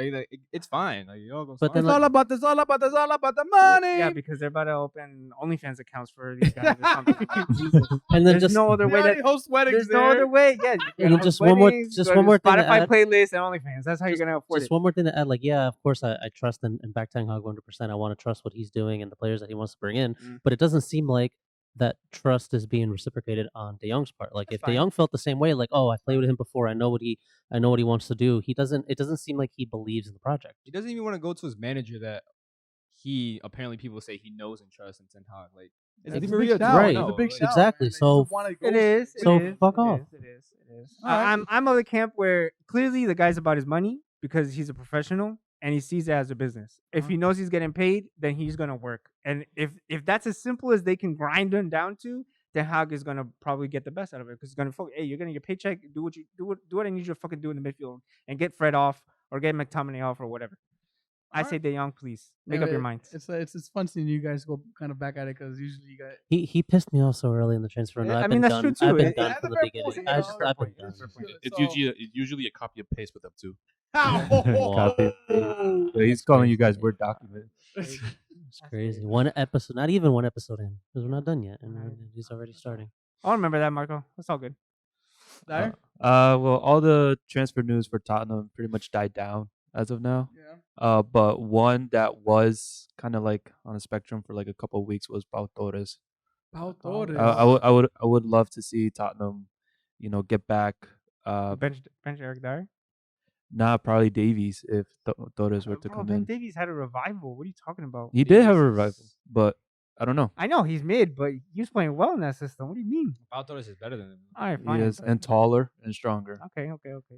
Speaker 6: It's fine. Like, it all goes
Speaker 3: But
Speaker 6: fine.
Speaker 3: then,
Speaker 1: It's
Speaker 3: like-
Speaker 1: all about this. All about this. All about the money.
Speaker 2: Yeah, because they're about to open OnlyFans accounts for these guys or something. Jesus.
Speaker 3: and then
Speaker 2: There's
Speaker 3: just
Speaker 2: no other
Speaker 1: They
Speaker 2: way
Speaker 1: already
Speaker 2: that
Speaker 1: host weddings
Speaker 2: there's no
Speaker 1: there.
Speaker 2: other way. Yeah,
Speaker 3: And then just one more thing to
Speaker 2: Spotify
Speaker 3: add.
Speaker 2: playlist and OnlyFans. That's how you're gonna afford
Speaker 3: just
Speaker 2: it.
Speaker 3: one more thing to add. Like, yeah, of course, I trust and back Ten Hag 100%. I want to trust what he's doing and the players that he wants to bring in.
Speaker 2: Mm.
Speaker 3: But it doesn't seem like that trust is being reciprocated on De Jong's part. Like,
Speaker 2: That's
Speaker 3: if
Speaker 2: fine.
Speaker 3: De Jong felt the same way, like, oh, I played with him before, I know what he wants to do. It doesn't seem like he believes in the project.
Speaker 6: He doesn't even want to go to his manager that he apparently people say he knows and trusts in Ten Hag. Like,
Speaker 1: It's
Speaker 6: Di
Speaker 1: a big
Speaker 6: Maria
Speaker 1: shout.
Speaker 3: Right.
Speaker 1: It's a big
Speaker 6: like,
Speaker 1: shout,
Speaker 3: Exactly,
Speaker 1: man. They
Speaker 3: so-
Speaker 1: just wanna go
Speaker 2: It is.
Speaker 3: So
Speaker 2: it is,
Speaker 3: fuck
Speaker 2: it
Speaker 3: off.
Speaker 2: is, It is. It is.
Speaker 1: All right.
Speaker 2: I'm of the camp where clearly the guy's about his money because he's a professional and he sees it as a business. If he knows he's getting paid, then he's gonna work. And if that's as simple as they can grind him down to, then Hag is gonna probably get the best out of it because he's gonna focus. Hey, you're getting your paycheck. Do what I need you to fucking do in the midfield and get Fred off or get McTominay off or whatever. I say De Jong, please make up your mind.
Speaker 1: It's fun seeing you guys go kind of back at it because usually you guys.
Speaker 3: He pissed me off so early in the transfer window.
Speaker 2: Yeah,
Speaker 3: I've
Speaker 2: I
Speaker 3: been
Speaker 2: mean, that's
Speaker 3: done.
Speaker 2: true, too.
Speaker 3: I've been
Speaker 2: It-
Speaker 3: done
Speaker 1: that's a
Speaker 3: from the
Speaker 1: fair
Speaker 3: beginning.
Speaker 1: point,
Speaker 3: I've
Speaker 1: you know,
Speaker 3: been
Speaker 1: fair
Speaker 3: done.
Speaker 1: point.
Speaker 5: It's
Speaker 1: So-
Speaker 5: usually a copy and paste with them too.
Speaker 4: Copy. But he's calling you guys Word document.
Speaker 3: It's crazy. One episode, not even one episode in, because we're not done yet, and he's already starting.
Speaker 2: I'll remember that, Marco. That's all good.
Speaker 1: Dyer?
Speaker 4: Well, all the transfer news for Tottenham pretty much died down as of now.
Speaker 1: Yeah.
Speaker 4: But one that was kind of like on a spectrum for like a couple of weeks was Pau Torres.
Speaker 1: Pau Torres.
Speaker 4: I would love to see Tottenham, get back.
Speaker 2: Bench Eric Dyer.
Speaker 4: Not probably Davies if Torres were to
Speaker 2: Bro,
Speaker 4: come
Speaker 2: Ben
Speaker 4: in.
Speaker 2: Davies had a revival. What are you talking about?
Speaker 4: He did have a revival, but I don't know.
Speaker 2: I know he's mid, but he was playing well in that system. What do you mean?
Speaker 6: Pau Torres is better than him.
Speaker 2: All right,
Speaker 4: He
Speaker 2: fine.
Speaker 4: is and taller and stronger.
Speaker 2: Okay.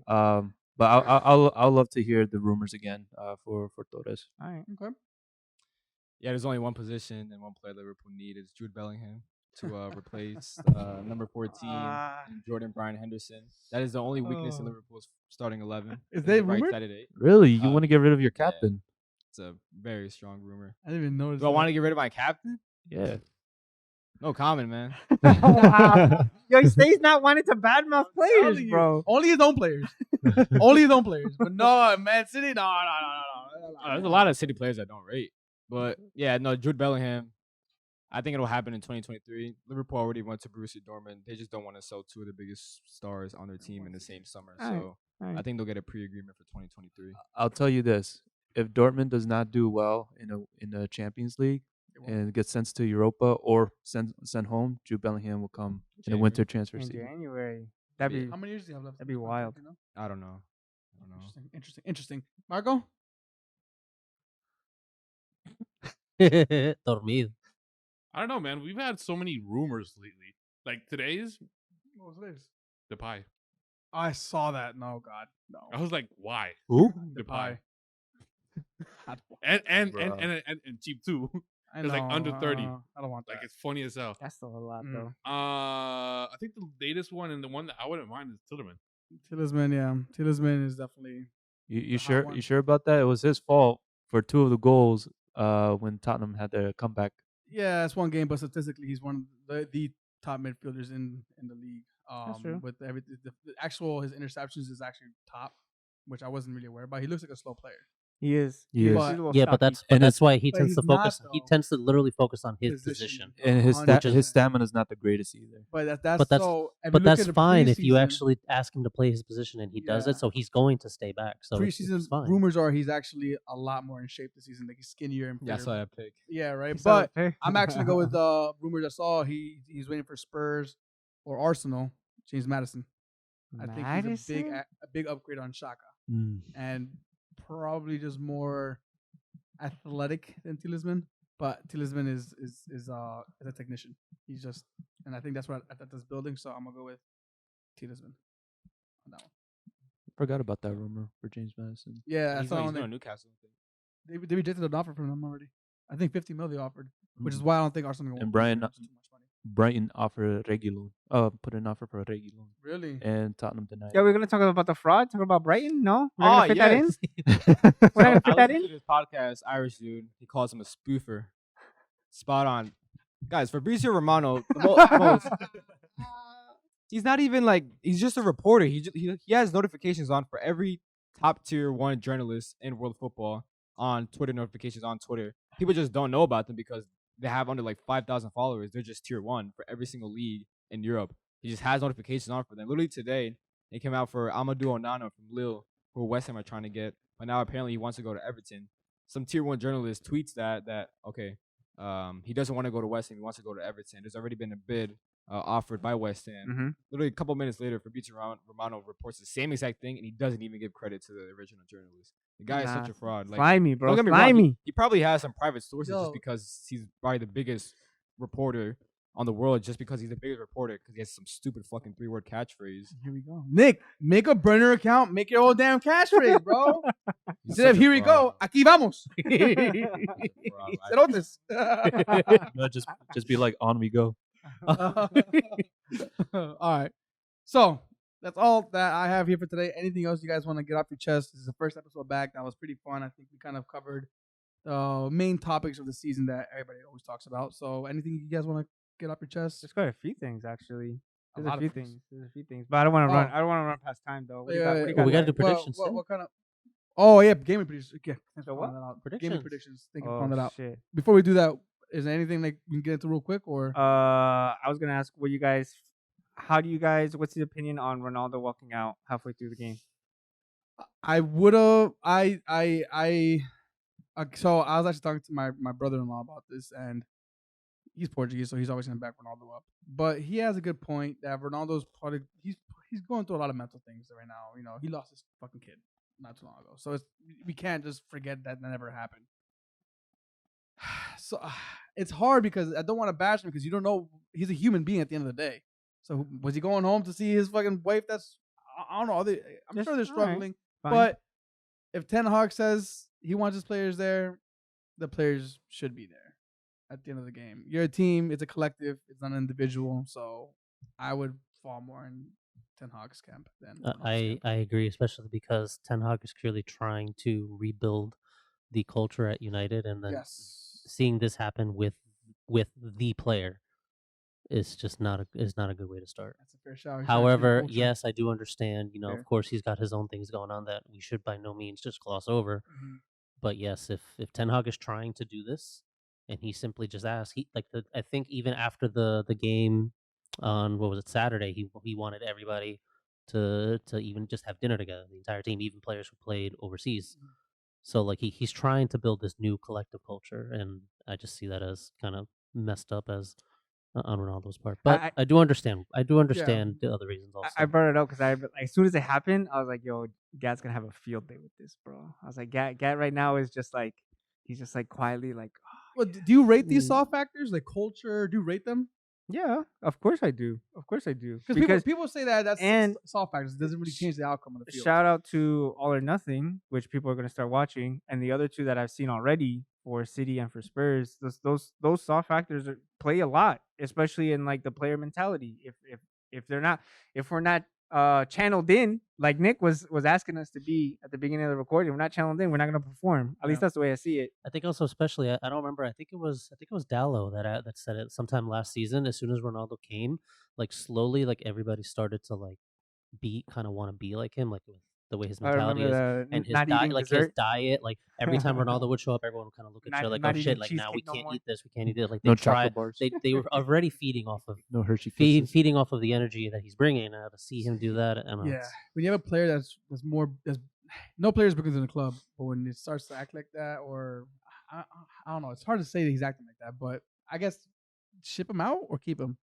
Speaker 4: But I'll love to hear the rumors again for Torres.
Speaker 2: All right.
Speaker 1: Okay.
Speaker 6: Yeah, there's only one position and one player Liverpool need is Jude Bellingham to replace number 14 and Jordan Bryan Henderson. That is the only weakness in
Speaker 1: Oh.
Speaker 6: Liverpool's starting 11.
Speaker 1: Is they
Speaker 6: right
Speaker 1: rumored?
Speaker 6: sided 8.
Speaker 4: Really, you
Speaker 6: Uh,
Speaker 4: want to get rid of your
Speaker 6: yeah.
Speaker 4: captain?
Speaker 6: It's a very strong rumor.
Speaker 1: I didn't even notice.
Speaker 6: Do I want to get rid of my captain?
Speaker 4: Yeah.
Speaker 6: No comment, man.
Speaker 2: Wow. Yo, he stays not wanting to badmouth players,
Speaker 1: telling you.
Speaker 2: bro.
Speaker 1: Only his own players. Only his own players. But no, Man City, no.
Speaker 6: There's a lot of City players I don't rate. But yeah, no, Jude Bellingham. I think it'll happen in 2023. Liverpool already went to Borussia Dortmund. They just don't want to sell two of the biggest stars on their team in the same summer.
Speaker 2: All right,
Speaker 6: So
Speaker 2: all right.
Speaker 6: I think they'll get a pre-agreement for 2023.
Speaker 4: I'll tell you this: if Dortmund does not do well in the Champions League and gets sent to Europa or sent home, Jude Bellingham will come in the
Speaker 6: January.
Speaker 4: winter transfer
Speaker 2: In
Speaker 4: season.
Speaker 2: January. That'd be
Speaker 1: How many years do you have left?
Speaker 2: That'd be wild.
Speaker 1: You know?
Speaker 6: I don't know.
Speaker 1: Interesting. Marco?
Speaker 3: Dormido.
Speaker 5: I don't know, man. We've had so many rumors lately. Like today's
Speaker 1: What was this?
Speaker 5: Depay.
Speaker 1: I saw that. No, God. No.
Speaker 5: I was like, why?
Speaker 4: Who?
Speaker 5: Depay.
Speaker 1: I
Speaker 5: And
Speaker 4: Bro.
Speaker 5: cheap too. It's like
Speaker 1: know,
Speaker 5: under 30.
Speaker 1: I don't want that.
Speaker 5: Like it's funny as hell.
Speaker 2: That's still a lot,
Speaker 1: Mm.
Speaker 2: though.
Speaker 5: I think the latest one and the one that I wouldn't mind is Tillerman.
Speaker 1: Tielemans, yeah. Tielemans is definitely.
Speaker 4: You
Speaker 1: hot
Speaker 4: sure?
Speaker 1: one.
Speaker 4: You sure about that? It was his fault for two of the goals when Tottenham had their comeback.
Speaker 1: Yeah, it's one game, but statistically, he's one of the top midfielders in the league.
Speaker 2: true.
Speaker 1: With everything, the actual his interceptions is actually top, which I wasn't really aware about. He looks like a slow player.
Speaker 2: He is.
Speaker 4: He is.
Speaker 2: He's a little
Speaker 3: Yeah, but
Speaker 2: stocky.
Speaker 3: that's why he
Speaker 1: but
Speaker 3: tends to
Speaker 1: he's not,
Speaker 3: focus. He
Speaker 1: though.
Speaker 3: tends to literally focus on his position.
Speaker 4: And his
Speaker 1: 100%.
Speaker 4: stamina is not the greatest either.
Speaker 1: But that's
Speaker 3: But that's-
Speaker 1: so. if you
Speaker 3: But
Speaker 1: look
Speaker 3: that's
Speaker 1: at the
Speaker 3: fine if you
Speaker 1: preseason-
Speaker 3: actually ask him to play his position and he does
Speaker 1: Yeah.
Speaker 3: it. So he's going to stay back. So it's
Speaker 1: preseason
Speaker 3: fine.
Speaker 1: rumors are he's actually a lot more in shape this season. Like he's skinnier and
Speaker 6: Yeah, I
Speaker 1: fitter.
Speaker 6: saw that pick.
Speaker 1: Yeah, right.
Speaker 2: He's not
Speaker 1: But
Speaker 2: a pick.
Speaker 1: I'm actually going with rumors I saw. He's waiting for Spurs or Arsenal. James Madison. I think he's
Speaker 2: Madison?
Speaker 1: a big upgrade on Shaka,
Speaker 4: Mm.
Speaker 1: and probably just more athletic than Tielemans. But Tielemans is a technician. He's just, and I think that's what at this building. So I'm gonna go with Tielemans on that one.
Speaker 4: Forgot about that rumor for James Madison.
Speaker 1: Yeah,
Speaker 6: He's
Speaker 1: that's
Speaker 6: going
Speaker 1: all.
Speaker 6: to Newcastle. I think.
Speaker 1: They rejected an offer from them already. I think 50 mil they offered, which is why I don't think Arsenal.
Speaker 4: And Brian-
Speaker 1: It's too much money.
Speaker 4: Brighton offered Reguilon. Put an offer for Reguilon,
Speaker 1: Really?
Speaker 4: and Tottenham denied.
Speaker 2: Yeah, we're gonna talk about the fraud. Talk about Brighton. No, we're
Speaker 6: Oh,
Speaker 2: gonna fit that in.
Speaker 6: yes.
Speaker 2: We're not gonna
Speaker 6: I
Speaker 2: fit that
Speaker 6: listened
Speaker 2: in.
Speaker 6: to this podcast, Irish dude. He calls him a spoofer. Spot on, guys. Fabrizio Romano, the most. He's not even like he's just a reporter. He has notifications on for every top tier 1 journalist in world football on Twitter notifications on Twitter. People just don't know about them because they have under like 5,000 followers. They're just tier 1 for every single league in Europe. He just has notifications on for them. Literally today, they came out for Amadou Onana from Lille, who West Ham are trying to get, but now apparently he wants to go to Everton. Some tier 1 journalist tweets that okay, he doesn't want to go to West Ham. He wants to go to Everton. There's already been a bid offered by West Ham.
Speaker 2: Mm-hmm.
Speaker 6: Literally a couple minutes later, Fabrizio Romano reports the same exact thing, and he doesn't even give credit to the original journalist. The guy is such a fraud. Like,
Speaker 2: Slimy, bro.
Speaker 6: don't get me wrong,
Speaker 2: Slimy.
Speaker 6: he probably has some private sources
Speaker 1: Yo.
Speaker 6: just because he's probably the biggest reporter on the world, just because he's the biggest reporter because he has some stupid fucking 3-word catchphrase.
Speaker 1: Here we go. Nick, make a burner account. Make your own damn catchphrase, bro.
Speaker 6: He's
Speaker 1: Instead of
Speaker 6: such a
Speaker 1: here we go.
Speaker 6: fraud.
Speaker 1: Aquí vamos.
Speaker 6: Fraud.
Speaker 1: Cerotes.
Speaker 4: No, just be like, on we go.
Speaker 1: All right. So that's all that I have here for today. Anything else you guys want to get off your chest? This is the first episode back. That was pretty fun. I think we kind of covered the main topics of the season that everybody always talks about. So anything you guys want to get off your chest?
Speaker 2: There's quite a few things actually.
Speaker 1: A
Speaker 2: There's
Speaker 1: lot
Speaker 2: a
Speaker 1: of
Speaker 2: few
Speaker 1: things.
Speaker 2: things. There's a few things, but I don't want to run.
Speaker 1: Oh.
Speaker 2: I don't want to run past time though. What do you
Speaker 1: Yeah,
Speaker 2: got?
Speaker 1: yeah,
Speaker 2: What do you
Speaker 1: yeah.
Speaker 2: got?
Speaker 3: we gotta do
Speaker 2: Larry?
Speaker 3: predictions.
Speaker 1: What,
Speaker 3: too.
Speaker 1: what kind of? Oh yeah, gaming predictions. Yeah, thanks
Speaker 2: So
Speaker 1: for
Speaker 2: what?
Speaker 1: calling that out.
Speaker 3: Predictions.
Speaker 1: Gaming predictions. Thank you for
Speaker 2: Oh,
Speaker 1: calling that out.
Speaker 2: shit.
Speaker 1: Before we do that, is there anything like we can get into real quick or?
Speaker 2: I was gonna ask what you guys. How do you guys? What's your opinion on Ronaldo walking out halfway through the game?
Speaker 1: I would have. So I was actually talking to my brother-in-law about this, and he's Portuguese, so he's always gonna back Ronaldo up. But he has a good point that Ronaldo's probably he's going through a lot of mental things right now. You know, he lost his fucking kid not too long ago, so we can't just forget that never happened. So it's hard because I don't want to bash him because you don't know he's a human being at the end of the day. So was he going home to see his fucking wife? I don't know. I'm
Speaker 2: Just-
Speaker 1: sure they're
Speaker 2: all right.
Speaker 1: struggling.
Speaker 2: Fine.
Speaker 1: But if Ten Hag says he wants his players there, the players should be there at the end of the game. You're a team. It's a collective. It's not an individual. So I would fall more in Ten Hag's camp than Ronaldo's
Speaker 3: I
Speaker 1: camp.
Speaker 3: agree, especially because Ten Hag is clearly trying to rebuild the culture at United, and then
Speaker 1: Yes.
Speaker 3: seeing this happen with the player is just not a good way to start.
Speaker 1: That's a fair shout.
Speaker 3: However, yes, I do understand.
Speaker 1: Fair.
Speaker 3: Of course, he's got his own things going on that we should by no means just gloss over.
Speaker 1: Mhm.
Speaker 3: But yes, if Ten Hag is trying to do this, and he simply just asked, I think even after the game on what was it Saturday, he wanted everybody to even just have dinner together, the entire team, even players who played overseas.
Speaker 1: Mhm.
Speaker 3: So like he's trying to build this new collective culture, and I just see that as kind of messed up as on Ronaldo's part. But I do understand. I do understand the other reasons also.
Speaker 2: I brought it up because as soon as it happened, I was like, "Yo, Gat's gonna have a field day with this, bro." I was like, "Gat right now is just like he's just like quietly like."
Speaker 1: Well, do you rate these
Speaker 2: Mm.
Speaker 1: soft factors like culture? Do you rate them?
Speaker 2: Yeah, of course I do. Of course I do.
Speaker 1: Because people say that's
Speaker 2: and
Speaker 1: soft factors. It doesn't really change the outcome of the field.
Speaker 2: shout out to All or Nothing, which people are going to start watching, and the other two that I've seen already for City and for Spurs. Those soft factors play a lot, especially in like the player mentality. If we're not channeled in, like Nick was asking us to be at the beginning of the recording, we're not channeled in. We're not going to perform. At least that's the way I see it.
Speaker 3: I think also especially I don't remember. I think it was Dallo that said it sometime last season. As soon as Ronaldo came, like slowly, like everybody started to like want to be like him, like with the way his
Speaker 2: I
Speaker 3: mentality
Speaker 2: remember
Speaker 3: is and his
Speaker 2: not
Speaker 3: diet,
Speaker 2: eating
Speaker 3: like his
Speaker 2: dessert.
Speaker 3: diet. Like every time Ronaldo would show up, everyone would kind of look at each other like,
Speaker 2: not
Speaker 3: "Oh
Speaker 2: eating
Speaker 3: shit!" Like now we
Speaker 2: cheesecake no
Speaker 3: can't
Speaker 2: more.
Speaker 3: eat this, we can't eat it. Like
Speaker 4: No
Speaker 3: they try,
Speaker 4: chocolate bars.
Speaker 3: they were already feeding off of
Speaker 4: No Hershey Kisses.
Speaker 3: feeding off of the energy that he's bringing. Now to see him do that, and
Speaker 1: Yeah, when you have a player that's no players because in the club, but when it starts to act like that, or I don't know, it's hard to say that he's acting like that. But I guess ship him out or keep him.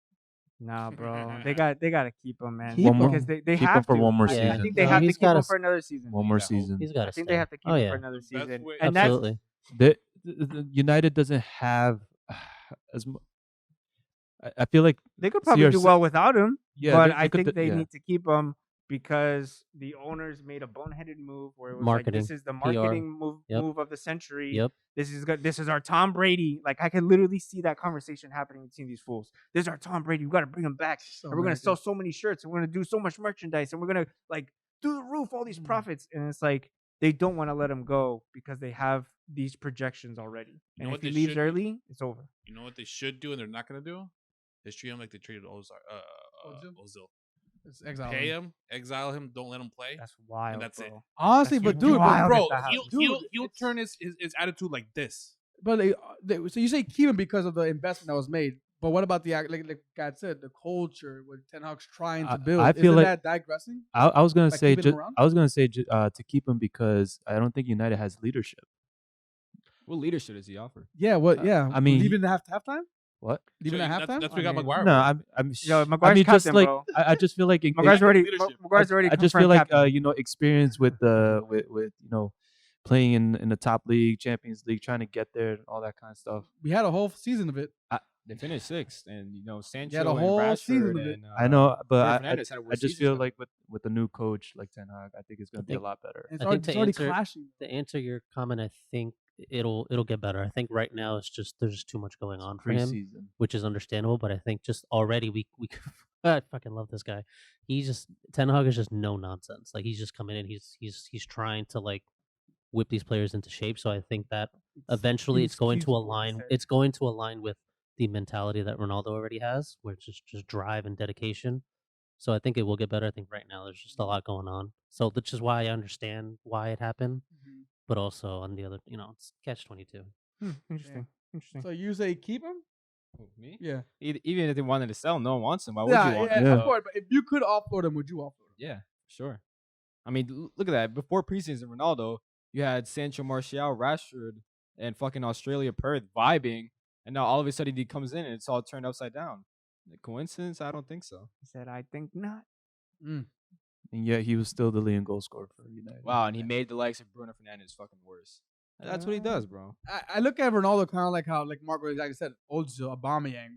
Speaker 2: Nah, bro. They got to keep him, man.
Speaker 1: Keep One more-
Speaker 2: because they
Speaker 4: keep him
Speaker 2: have
Speaker 4: for
Speaker 2: to.
Speaker 4: one more
Speaker 2: I
Speaker 3: season.
Speaker 2: think they
Speaker 3: No,
Speaker 2: have to
Speaker 3: he's
Speaker 2: keep him
Speaker 3: gotta
Speaker 2: for another season.
Speaker 4: One more
Speaker 5: Yeah.
Speaker 4: season.
Speaker 3: he's got to.
Speaker 2: I think they have to keep
Speaker 3: Oh
Speaker 2: him
Speaker 3: yeah,
Speaker 2: for another season.
Speaker 5: way-
Speaker 2: And that's
Speaker 3: absolutely.
Speaker 4: The United doesn't have as much. I feel like
Speaker 2: they could probably do
Speaker 4: CR7
Speaker 2: well without him,
Speaker 4: yeah,
Speaker 2: but
Speaker 4: they
Speaker 2: I
Speaker 4: could
Speaker 2: think they
Speaker 4: yeah.
Speaker 2: need to keep him because the owners made a boneheaded move where it was
Speaker 3: Marketing,
Speaker 2: like, this is the
Speaker 3: PR.
Speaker 2: marketing move
Speaker 3: Yep.
Speaker 2: move of the century.
Speaker 3: Yep.
Speaker 2: This is good. This is our Tom Brady. Like I could literally see that conversation happening between these fools. This is our Tom Brady. We got to bring him back,
Speaker 1: So
Speaker 2: and we're gonna
Speaker 1: American.
Speaker 2: sell so many shirts, and we're gonna do so much merchandise, and we're gonna like through the roof all these profits. And it's like they don't want to let him go because they have these projections already.
Speaker 5: You know
Speaker 2: And
Speaker 5: what
Speaker 2: if he
Speaker 5: they
Speaker 2: leaves
Speaker 5: should do?
Speaker 2: early, it's over.
Speaker 5: You know what they should do, and they're not gonna do? They treat him like they treated Ozil.
Speaker 1: It's exile.
Speaker 5: Pay him, exile him, don't let him play.
Speaker 2: That's wild.
Speaker 5: And that's
Speaker 2: bro.
Speaker 5: it.
Speaker 1: Honestly,
Speaker 2: That's
Speaker 1: but dude,
Speaker 2: wild.
Speaker 5: Bro,
Speaker 2: if that
Speaker 5: he'll,
Speaker 2: happens.
Speaker 5: he'll,
Speaker 1: Dude,
Speaker 5: he'll
Speaker 1: it's-
Speaker 5: turn his attitude like this.
Speaker 1: but so you say keep him because of the investment that was made. But what about the like God said, the culture what Ten Hag's trying to build?
Speaker 4: I feel
Speaker 1: Isn't
Speaker 4: like-
Speaker 1: that digressing?
Speaker 4: I was gonna
Speaker 1: Like
Speaker 4: say
Speaker 1: keeping him around?
Speaker 4: to keep him because I don't think United has leadership.
Speaker 6: What leadership does he offer?
Speaker 1: Yeah. What?
Speaker 4: Uh,
Speaker 1: Yeah.
Speaker 4: I mean,
Speaker 1: leaving at halftime.
Speaker 4: What?
Speaker 1: Leaving at halftime.
Speaker 5: That's we
Speaker 2: I
Speaker 5: got
Speaker 2: mean,
Speaker 5: Maguire.
Speaker 4: No,
Speaker 5: for.
Speaker 4: I'm
Speaker 2: Yo,
Speaker 4: I
Speaker 2: Maguire's
Speaker 4: mean, just
Speaker 2: captain,
Speaker 4: like
Speaker 2: bro.
Speaker 4: I just feel like
Speaker 2: Maguire's already
Speaker 5: leadership.
Speaker 2: Maguire's already
Speaker 4: I just feel
Speaker 2: confirmed
Speaker 4: like
Speaker 2: captain.
Speaker 4: experience with with playing in the top league, Champions League, trying to get there, and all that kind of stuff.
Speaker 1: We had a whole season of it.
Speaker 6: They finished sixth, and Sancho
Speaker 1: had a
Speaker 6: and
Speaker 1: whole
Speaker 6: Rashford
Speaker 1: season of it.
Speaker 6: and
Speaker 4: I know, but
Speaker 6: Bruno
Speaker 4: I
Speaker 6: Fernandes had a
Speaker 4: I
Speaker 6: worse
Speaker 4: just
Speaker 6: season
Speaker 4: feel
Speaker 6: than
Speaker 4: like with the new coach like Ten Hag, I think it's gonna be a
Speaker 3: think-
Speaker 4: lot better.
Speaker 1: It's
Speaker 3: I
Speaker 1: already,
Speaker 3: think
Speaker 1: it's
Speaker 3: to
Speaker 1: already
Speaker 3: answer-
Speaker 1: clashing.
Speaker 3: To answer your comment, I think it'll get better. I think right now it's just there's just too much going on for him,
Speaker 4: Preseason.
Speaker 3: which is understandable. But I think just already we I fucking love this guy. He's just Ten Hag is just no nonsense. Like he's just coming in. He's trying to like whip these players into shape. So I think that eventually it's going to align. It's going to align with the mentality that Ronaldo already has, where it's just drive and dedication. So I think it will get better. I think right now there's just a lot going on. So which is why I understand why it happened, but also on the other, it's catch-22.
Speaker 2: Interesting. Interesting.
Speaker 1: So you say keep him?
Speaker 6: Who, me?
Speaker 1: Yeah.
Speaker 6: Even if they wanted to sell, no one wants him. Why would
Speaker 1: Yeah,
Speaker 6: you want
Speaker 1: yeah,
Speaker 6: him?
Speaker 4: Yeah.
Speaker 1: of course. But if you could offload him, would you offload him?
Speaker 6: Yeah, sure. I mean, look at that. Before preseason, Ronaldo, you had Sancho, Martial, Rashford, and fucking Australia Perth vibing, and now all of a sudden he comes in and it's all turned upside down. Coincidence? I don't think so.
Speaker 2: He said, "I think not."
Speaker 4: And yet he was still the leading goal scorer for United.
Speaker 6: Wow, and he made the likes of Bruno Fernandes fucking worse. That's what he does, bro.
Speaker 1: I look at Ronaldo kind of like how, like Marco exactly said, Ozil, Aubameyang,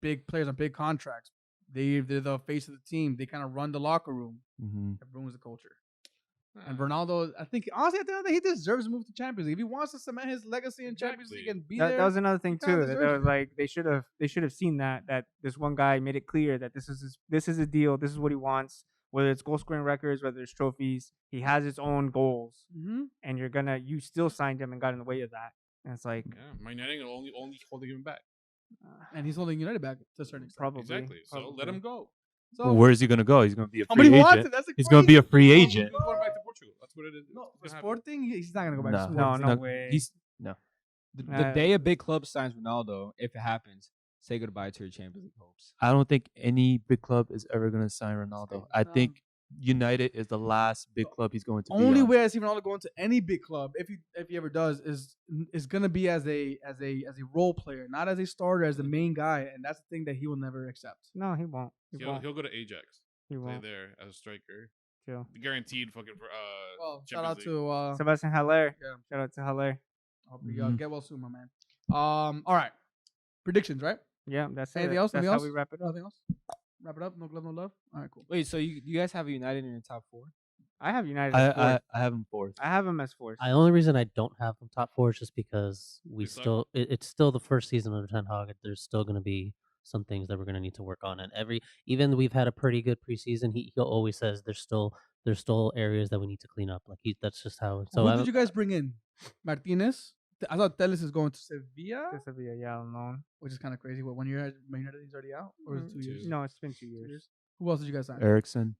Speaker 1: big players on big contracts. They're the face of the team. They kind of run the locker room.
Speaker 4: Mm-hmm.
Speaker 1: It ruins the culture. And Ronaldo, I think honestly, at the end of the day, he deserves to move to Champions League. If he wants to cement his legacy in Champions League and be
Speaker 2: That
Speaker 1: there,
Speaker 2: was another thing
Speaker 1: kinda
Speaker 2: too. That
Speaker 1: deserves
Speaker 2: was like they should have seen that this one guy made it clear that this is a deal. This is what he wants. Whether it's goal scoring records, whether it's trophies, he has his own goals, and you still signed him and got in the way of that. And it's like
Speaker 5: Yeah, Man United are only holding him back.
Speaker 1: and he's holding United back to a certain extent.
Speaker 2: probably
Speaker 5: Exactly. So let him go.
Speaker 1: So
Speaker 4: Where is he gonna go? He's gonna be a
Speaker 1: somebody
Speaker 4: free
Speaker 1: wants
Speaker 4: agent.
Speaker 1: it. That's the
Speaker 4: He's gonna be a
Speaker 1: crazy
Speaker 4: free
Speaker 1: thing.
Speaker 4: agent.
Speaker 5: He's going back to Portugal. That's what it is.
Speaker 1: No,
Speaker 5: It's
Speaker 1: for
Speaker 5: gonna happen.
Speaker 1: Sporting, he's not gonna go back
Speaker 4: Nah.
Speaker 1: to
Speaker 2: No,
Speaker 1: Sporting.
Speaker 2: no way.
Speaker 4: He's no.
Speaker 6: The day a big club signs Ronaldo, if it happens, say goodbye to your Champions League hopes.
Speaker 4: I don't think any big club is ever gonna sign Ronaldo. I
Speaker 1: No.
Speaker 4: think United is the last big club he's going to be
Speaker 1: Only
Speaker 4: on.
Speaker 1: way I see Ronaldo going to any big club, if he ever does, is gonna be as a role player, not as a starter, as the main guy, and that's the thing that he will never accept.
Speaker 2: no, he won't. He
Speaker 5: He'll
Speaker 2: won't.
Speaker 5: go to Ajax.
Speaker 2: He
Speaker 5: Play
Speaker 2: won't.
Speaker 5: there as a striker.
Speaker 2: Chill.
Speaker 5: Guaranteed fucking for
Speaker 1: Well, shout
Speaker 5: Champions
Speaker 1: out
Speaker 5: League.
Speaker 1: to
Speaker 2: Sebastian Haller.
Speaker 1: yeah.
Speaker 2: Shout out to Haller.
Speaker 1: Hope you
Speaker 4: Mhm.
Speaker 1: get well soon, my man. All right, predictions, right?
Speaker 2: Yeah, that's
Speaker 1: Anything
Speaker 2: it.
Speaker 1: else?
Speaker 2: That's
Speaker 1: Anything
Speaker 2: how
Speaker 1: else?
Speaker 2: we wrap it up.
Speaker 1: Nothing else. Wrap it up. No glove, no love. All right, cool.
Speaker 6: Wait, so you guys have a United in your top four?
Speaker 2: I have United as fourth.
Speaker 4: I have him fourth.
Speaker 2: I have him as fourth.
Speaker 3: The only reason I don't have them top four is just because we
Speaker 5: They suck.
Speaker 3: still it's still the first season under Ten Hag. There's still going to be some things that we're going to need to work on, and even we've had a pretty good preseason. He always says there's still areas that we need to clean up. Like that's just how. So
Speaker 1: Who did you guys bring in? Martinez. I thought Teles is going to Sevilla,
Speaker 2: This will be a yeah unknown.
Speaker 1: which is kind of crazy. What 1 year? Man United he's already out, or is it 2 years?
Speaker 2: No, it's been 2
Speaker 1: 2
Speaker 2: years.
Speaker 1: years. Who else did you guys sign?
Speaker 4: Ericsson,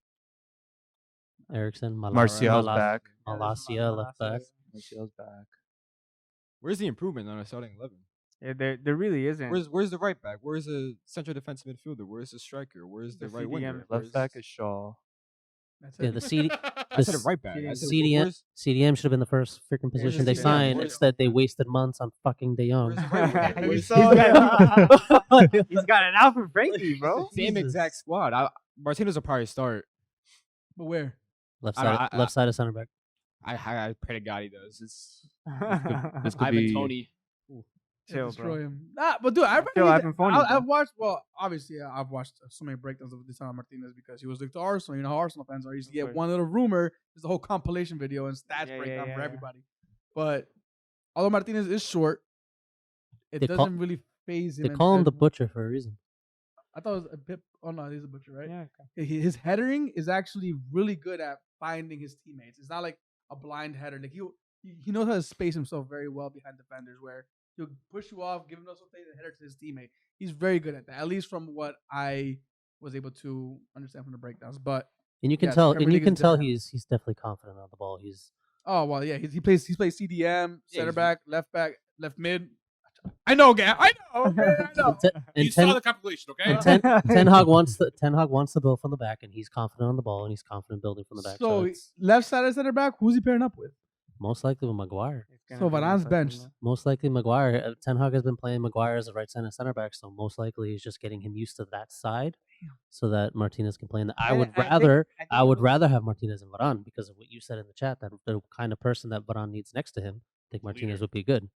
Speaker 3: Ericsson,
Speaker 4: Martial's back.
Speaker 3: Malacia left back.
Speaker 4: Martial's back.
Speaker 6: Where's the improvement on our starting 11?
Speaker 2: Yeah, there really isn't.
Speaker 6: Where's the right back? Where's the central defensive midfielder? Where's the striker? Where's the
Speaker 2: The
Speaker 6: right
Speaker 2: CDM.
Speaker 6: winger?
Speaker 4: Left back is Shaw.
Speaker 1: That's
Speaker 3: Yeah,
Speaker 1: it.
Speaker 3: the CD,
Speaker 6: I said a
Speaker 3: s-
Speaker 6: right back. I said,
Speaker 3: CDM
Speaker 6: where's,
Speaker 3: CDM should have been the first freaking position they
Speaker 6: CDM?
Speaker 3: signed.
Speaker 6: Where's-
Speaker 3: Instead, they wasted months on fucking De Jong.
Speaker 6: where's the right winger?
Speaker 2: You
Speaker 6: Where's
Speaker 2: saw
Speaker 6: the-
Speaker 2: He's got it out for Frankie, bro.
Speaker 6: Same exact squad. Martinez will probably start.
Speaker 1: But where?
Speaker 3: Left
Speaker 6: I don't-
Speaker 3: side,
Speaker 6: I-
Speaker 3: left side of center back.
Speaker 6: I pray to God he does. It's
Speaker 4: This could
Speaker 6: Ivan
Speaker 4: be
Speaker 6: Tony.
Speaker 2: Chill,
Speaker 1: destroy
Speaker 2: bro.
Speaker 1: him. Nah, but dude,
Speaker 2: I've been phoning,
Speaker 1: I've
Speaker 2: bro.
Speaker 1: watched. Well, obviously, I've watched so many breakdowns of Lisandro Martinez because he was linked to Arsenal. You know how Arsenal fans are. You used to
Speaker 2: Of
Speaker 1: get
Speaker 2: course.
Speaker 1: one little rumor. There's a whole compilation video and stats
Speaker 2: Yeah,
Speaker 1: breakdown
Speaker 2: yeah,
Speaker 1: for
Speaker 2: yeah.
Speaker 1: everybody. But although Martinez is short, it
Speaker 3: They call-
Speaker 1: doesn't really phase him.
Speaker 3: They call him
Speaker 1: and-
Speaker 3: the butcher for a reason.
Speaker 1: I thought it was a bit. Oh no, he's a butcher, right?
Speaker 2: Yeah.
Speaker 1: His headering is actually really good at finding his teammates. It's not like a blind header. Like he knows how to space himself very well behind defenders, where he'll push you off, give him those things, and header to his teammate. He's very good at that, at least from what I was able to understand from the breakdowns. But
Speaker 3: And you can
Speaker 1: yes,
Speaker 3: tell,
Speaker 1: Premier
Speaker 3: and you
Speaker 1: League is
Speaker 3: can tell
Speaker 1: different.
Speaker 3: he's definitely confident on the ball. He's
Speaker 1: oh well, yeah, he plays CDM,
Speaker 6: Yeah,
Speaker 1: center
Speaker 6: he's-
Speaker 1: back, left mid. I know, Gam. I know. Okay, I know.
Speaker 3: and
Speaker 5: You saw
Speaker 3: ten,
Speaker 5: the compilation, okay?
Speaker 3: and Ten Hag wants to build from the back, and he's confident on the ball, and he's confident building from the back. So,
Speaker 1: So
Speaker 3: it's
Speaker 1: left side center back, who's he pairing up with?
Speaker 3: most likely with Maguire.
Speaker 1: So Varane's benched.
Speaker 3: Most likely Maguire. Ten Hag has been playing Maguire as a right center back, so most likely he's just getting him used to that side, so that Martinez can play in the. I would rather have Martinez and Varane because of what you said in the chat, that the kind of person that Varane needs next to him. I think Martinez
Speaker 5: Leader.
Speaker 3: would be good.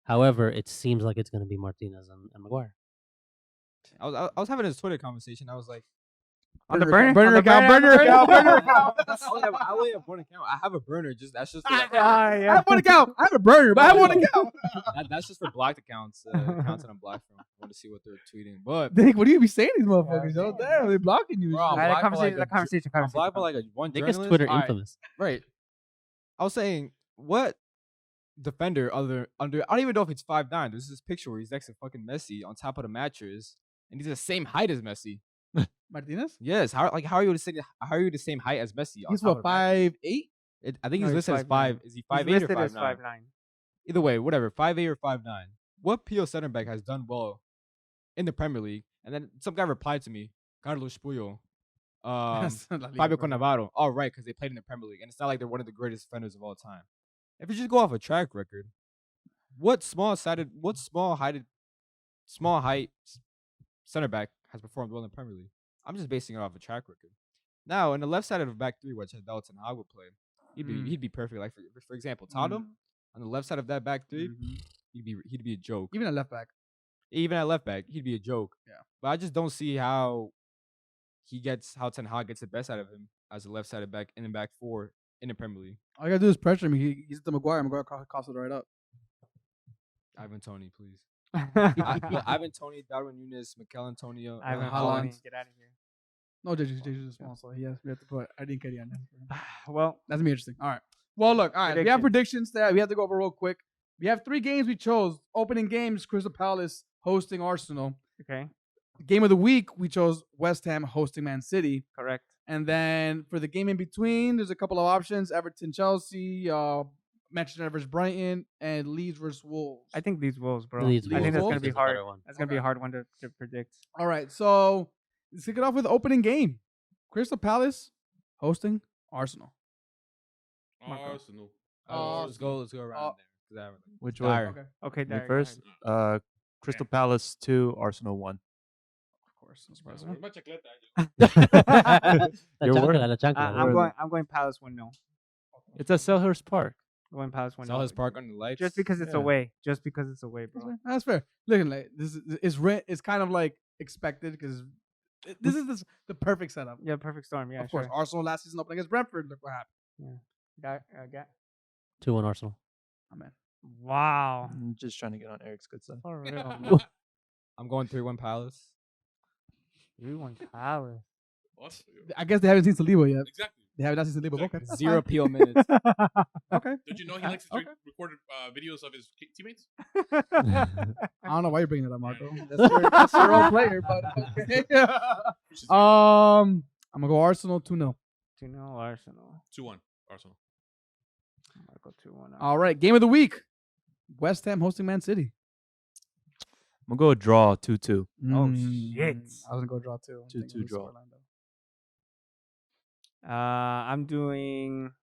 Speaker 3: However, it seems like it's going to be Martinez and Maguire.
Speaker 6: I was having this Twitter conversation. I was like,
Speaker 2: On the burner
Speaker 1: account.
Speaker 6: I only have one account. I have a burner. That's just for, like,
Speaker 1: I have one account. I have a burner, but I have one account.
Speaker 6: that's just for blocked accounts. Accounts that I'm blocked from. I want to see what they're tweeting. But
Speaker 1: Nick, what do you be saying to these motherfuckers? Yo, damn, they're blocking you. and
Speaker 6: Bro,
Speaker 1: shit.
Speaker 6: I'm
Speaker 2: That
Speaker 6: blocked by, like,
Speaker 2: conversation.
Speaker 6: I'm blocked by like one
Speaker 3: Nick is
Speaker 6: journalist.
Speaker 3: Twitter
Speaker 6: All right,
Speaker 3: infamous.
Speaker 6: Right. I was saying, what defender under I don't even know if it's 5'9". There's this picture where he's next to fucking Messi on top of the mattress, and he's the same height as Messi.
Speaker 1: Martinez?
Speaker 6: Yes. How are you the same height as Messi?
Speaker 1: He's
Speaker 6: on top
Speaker 1: what,
Speaker 6: of the mattress?
Speaker 1: 5'8"?
Speaker 6: I think
Speaker 2: No,
Speaker 6: he's
Speaker 2: he's
Speaker 6: listed as 5. Is he 5'8" or
Speaker 2: listed
Speaker 6: 5'9"?
Speaker 2: as 5'9".
Speaker 6: Either way, whatever, 5'8" or 5'9". What PO center back has done well in the Premier League? And then some guy replied to me, Carlos Puyo, Fabio Cannavaro. Oh, right, because they played in the Premier League, and it's not like they're one of the greatest defenders of all time. If you just go off a track record, what small height center back has performed well in the Premier League? I'm just basing it off a track record. Now, in the left side of the back three, which Dalton Hag would play, he'd be perfect. Like for example, Tottenham on the left side of that back three, he'd be a joke.
Speaker 1: Even a left back.
Speaker 6: Even at left back, he'd be a joke.
Speaker 1: Yeah.
Speaker 6: But I just don't see how Ten Hag gets the best out of him as a left sided back in the back four in the Premier League.
Speaker 1: All you gotta do is pressure him. He's the Maguire. Maguire costs it right up.
Speaker 6: Ivan Toney, please. Ivan Toney, Darwin Nunes, Mikel Antonio,
Speaker 2: Ivan
Speaker 1: Haaland.
Speaker 2: Toney, get out of here.
Speaker 1: No, JJ's is small, so we have to put I didn't get it on there.
Speaker 2: Well,
Speaker 1: That's gonna be interesting. All right. Well, look, all right. We have predictions that we have to go over real quick. We have 3 games we chose. Opening games, Crystal Palace hosting Arsenal.
Speaker 2: okay,
Speaker 1: Game of the week, we chose West Ham hosting Man City.
Speaker 2: correct.
Speaker 1: And then for the game in between, there's a couple of options: Everton, Chelsea, Manchester United versus Brighton, and Leeds versus Wolves.
Speaker 2: I think these Wolves, bro.
Speaker 3: Leeds
Speaker 2: I think that's
Speaker 1: Wolves
Speaker 2: gonna be
Speaker 3: is a better
Speaker 2: hard.
Speaker 3: one.
Speaker 2: That's gonna be a hard one to predict.
Speaker 1: All right, so let's kick it off with the opening game. Crystal Palace hosting Arsenal.
Speaker 5: Arsenal.
Speaker 6: let's go around there. 'cause
Speaker 4: Which
Speaker 6: Dyer.
Speaker 4: one?
Speaker 2: Okay,
Speaker 4: Me
Speaker 2: Derek, go
Speaker 4: first.
Speaker 2: ahead.
Speaker 4: Crystal Palace 2, Arsenal 1.
Speaker 1: Of course, no surprise.
Speaker 5: Más chacleta,
Speaker 3: La
Speaker 4: Your word.
Speaker 3: chancla, la chancla.
Speaker 2: I'm going Palace 1-0.
Speaker 4: It's at Selhurst Park.
Speaker 2: I'm going Palace 1-0.
Speaker 6: Selhurst Park on the lights.
Speaker 2: Just because it's
Speaker 4: Yeah.
Speaker 2: away. Just because it's away, bro.
Speaker 1: That's fair. Looking like this is it's kind of like expected because this is the perfect setup.
Speaker 2: Yeah, perfect storm. Yeah,
Speaker 1: of course,
Speaker 2: sure.
Speaker 1: Arsenal last season opening against Brentford. Look what happened.
Speaker 2: Get.
Speaker 3: 2-1 Arsenal.
Speaker 1: Amen.
Speaker 2: Wow.
Speaker 4: I'm just trying to get on Eric's good side.
Speaker 2: For real, man.
Speaker 6: I'm going 3-1 Palace.
Speaker 2: 3-1 Palace.
Speaker 1: I guess they haven't seen Saliba yet.
Speaker 5: Exactly.
Speaker 1: They have not seen Saliba. Okay, that's
Speaker 6: 0
Speaker 1: fine.
Speaker 6: PO minutes.
Speaker 1: Okay.
Speaker 5: Did you know he likes to
Speaker 1: Okay.
Speaker 5: record videos of his teammates?
Speaker 1: I don't know why you're bringing that up, Marco. That's your own player, but okay. I'm gonna go Arsenal 2-0.
Speaker 2: 2-0 Arsenal.
Speaker 5: 2-1 Arsenal.
Speaker 2: I'm gonna go 2-1.
Speaker 1: All right, game of the week. West Ham hosting Man City.
Speaker 4: I'm going to go draw 2-2.
Speaker 2: Oh, shit.
Speaker 1: I was gonna go draw 2.
Speaker 4: 2-2 draw.
Speaker 2: I'm going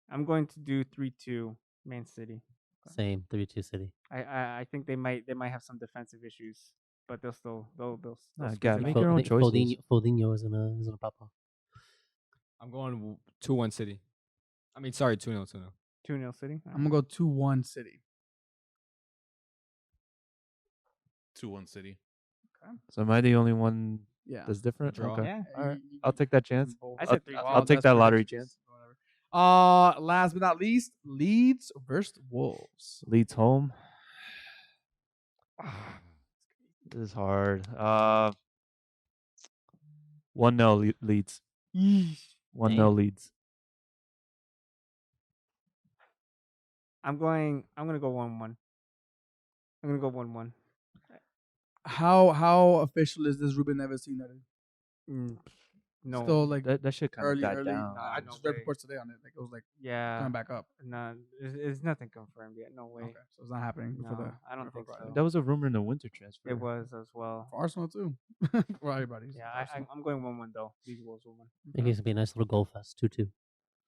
Speaker 2: to do 3-2 Man City.
Speaker 3: Same 3-2 City.
Speaker 2: I think they might have some defensive issues, but they'll
Speaker 4: Nah,
Speaker 2: squeeze
Speaker 4: God,
Speaker 2: it
Speaker 4: make
Speaker 2: out.
Speaker 4: your own
Speaker 3: I think
Speaker 4: choices.
Speaker 3: Fodinho is gonna pop off.
Speaker 6: I'm going 2-1 City. I mean, sorry, 2-0.
Speaker 2: 2-0 City.
Speaker 1: I'm gonna go 2-1 City.
Speaker 5: 2-1 City.
Speaker 4: So am I the only one
Speaker 1: Yeah.
Speaker 4: that's different?
Speaker 6: Draw.
Speaker 4: Okay.
Speaker 2: Yeah.
Speaker 4: All right. I'll take that chance.
Speaker 2: I said 3-2.
Speaker 4: I'll take that lottery chance.
Speaker 1: Last but not least, Leeds versus Wolves.
Speaker 4: Leeds home. This is hard. 1-0 Leeds. 1-0 Leeds.
Speaker 2: I'm gonna go 1-1. I'm gonna go 1-1.
Speaker 1: How official is this Ruben Neves United?
Speaker 2: No.
Speaker 1: Still like
Speaker 4: That shit kind of
Speaker 1: early.
Speaker 4: died down.
Speaker 1: Nah, I
Speaker 2: no
Speaker 1: just read
Speaker 2: way.
Speaker 1: reports today on it. Like it was like
Speaker 2: Yeah.
Speaker 1: coming back up.
Speaker 2: No, it's nothing confirmed yet. No way.
Speaker 1: Okay, so it's not happening before
Speaker 2: No,
Speaker 1: the.
Speaker 2: I don't
Speaker 1: before
Speaker 2: think
Speaker 1: Friday.
Speaker 2: so.
Speaker 4: That was a rumor in the winter transfer.
Speaker 2: It was as well.
Speaker 1: For Arsenal too. For everybody.
Speaker 2: Yeah, I'm going 1-1 though. These Wolves 1-1.
Speaker 3: I think it's gonna be a nice little goal fest. 2-2.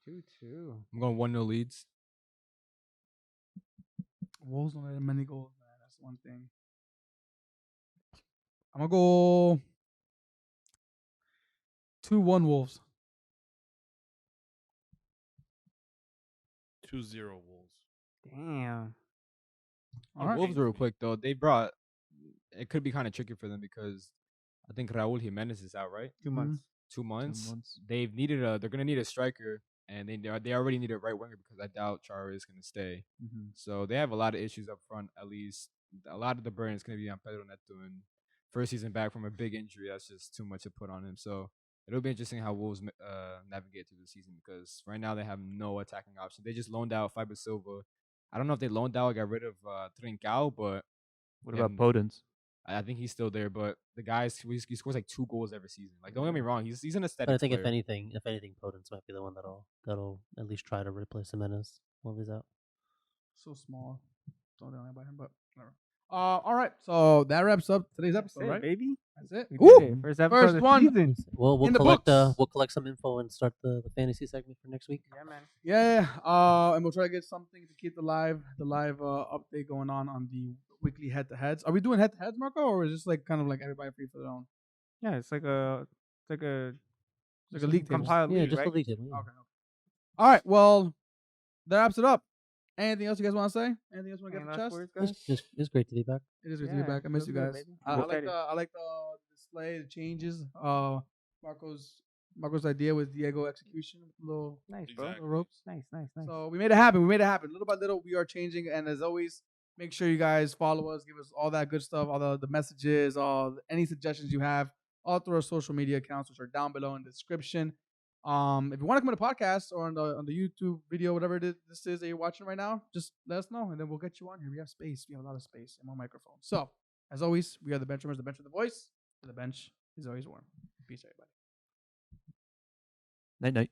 Speaker 2: 2-2.
Speaker 6: I'm going 1-0 Leeds.
Speaker 1: Wolves don't let in many goals, man. That's one thing. I'm gonna go 2-1 Wolves.
Speaker 5: 2-0 Wolves.
Speaker 2: Damn.
Speaker 1: All right.
Speaker 6: Wolves real quick though. They brought. It could be kind of tricky for them because I think Raul Jimenez is out, right?
Speaker 2: 2 months.
Speaker 6: 2 months.
Speaker 4: months.
Speaker 6: They've needed They're gonna need a striker, and they already need a right winger because I doubt Chara is gonna stay.
Speaker 4: Mm-hmm.
Speaker 6: So they have a lot of issues up front. At least a lot of the burden is gonna be on Pedro Neto, and first season back from a big injury, that's just too much to put on him. So it'll be interesting how Wolves navigate through the season because right now they have no attacking option. They just loaned out Fiber Silva. I don't know if they loaned out or got rid of Trincao, but
Speaker 4: What about
Speaker 6: and
Speaker 4: Podence?
Speaker 6: I think he's still there. But the guy, he scores like 2 goals every season. Like, don't get me wrong, he's an aesthetic
Speaker 3: But I think
Speaker 6: player.
Speaker 3: if anything, Podence might be the one that'll at least try to replace Jimenez while he's out.
Speaker 1: So small. Don't know about him, but whatever. All right. So that wraps up today's episode,
Speaker 2: That's it,
Speaker 1: right?
Speaker 2: baby.
Speaker 1: That's it.
Speaker 2: We
Speaker 1: Ooh!
Speaker 2: did it. First episode
Speaker 1: First
Speaker 2: of the
Speaker 1: one.
Speaker 2: season.
Speaker 3: We'll
Speaker 1: In the
Speaker 3: collect
Speaker 1: books.
Speaker 3: we'll collect some info and start the fantasy segment for next week.
Speaker 2: Yeah, man.
Speaker 1: Yeah. And we'll try to get something to keep the live update going on the weekly head-to-heads. Are we doing head-to-heads, Marco, or is this like kind of like everybody free for their own?
Speaker 2: Yeah, it's like a
Speaker 1: Like a league table.
Speaker 2: compiled
Speaker 3: Yeah,
Speaker 2: league,
Speaker 3: just
Speaker 2: right?
Speaker 3: a league table. Yeah.
Speaker 1: Okay. All right. Well, that wraps it up. Anything else you guys want to say? Anything else you want to get
Speaker 2: Any
Speaker 1: off the
Speaker 2: last
Speaker 1: chest?
Speaker 2: words, guys?
Speaker 3: It's great to be back.
Speaker 1: It is good to be back. I miss
Speaker 2: feels
Speaker 1: you
Speaker 2: good,
Speaker 1: guys.
Speaker 2: baby.
Speaker 1: I
Speaker 2: I'm
Speaker 1: like
Speaker 2: excited.
Speaker 1: the display, the changes. Marco's idea with Diego execution with the little
Speaker 2: Nice, bro.
Speaker 5: Exactly.
Speaker 1: ropes.
Speaker 2: Nice.
Speaker 1: So we made it happen. Little by little, we are changing. And as always, make sure you guys follow us, give us all that good stuff, all the messages, any suggestions you have, all through our social media accounts, which are down below in the description. If you want to come on the podcast or on the YouTube video, whatever this is that you're watching right now, just let us know, and then we'll get you on here. We have space. We have a lot of space and more microphones. So, as always, we are the BenchWarmers, the bench with the voice. The bench is always warm. Peace, everybody.
Speaker 4: Night night.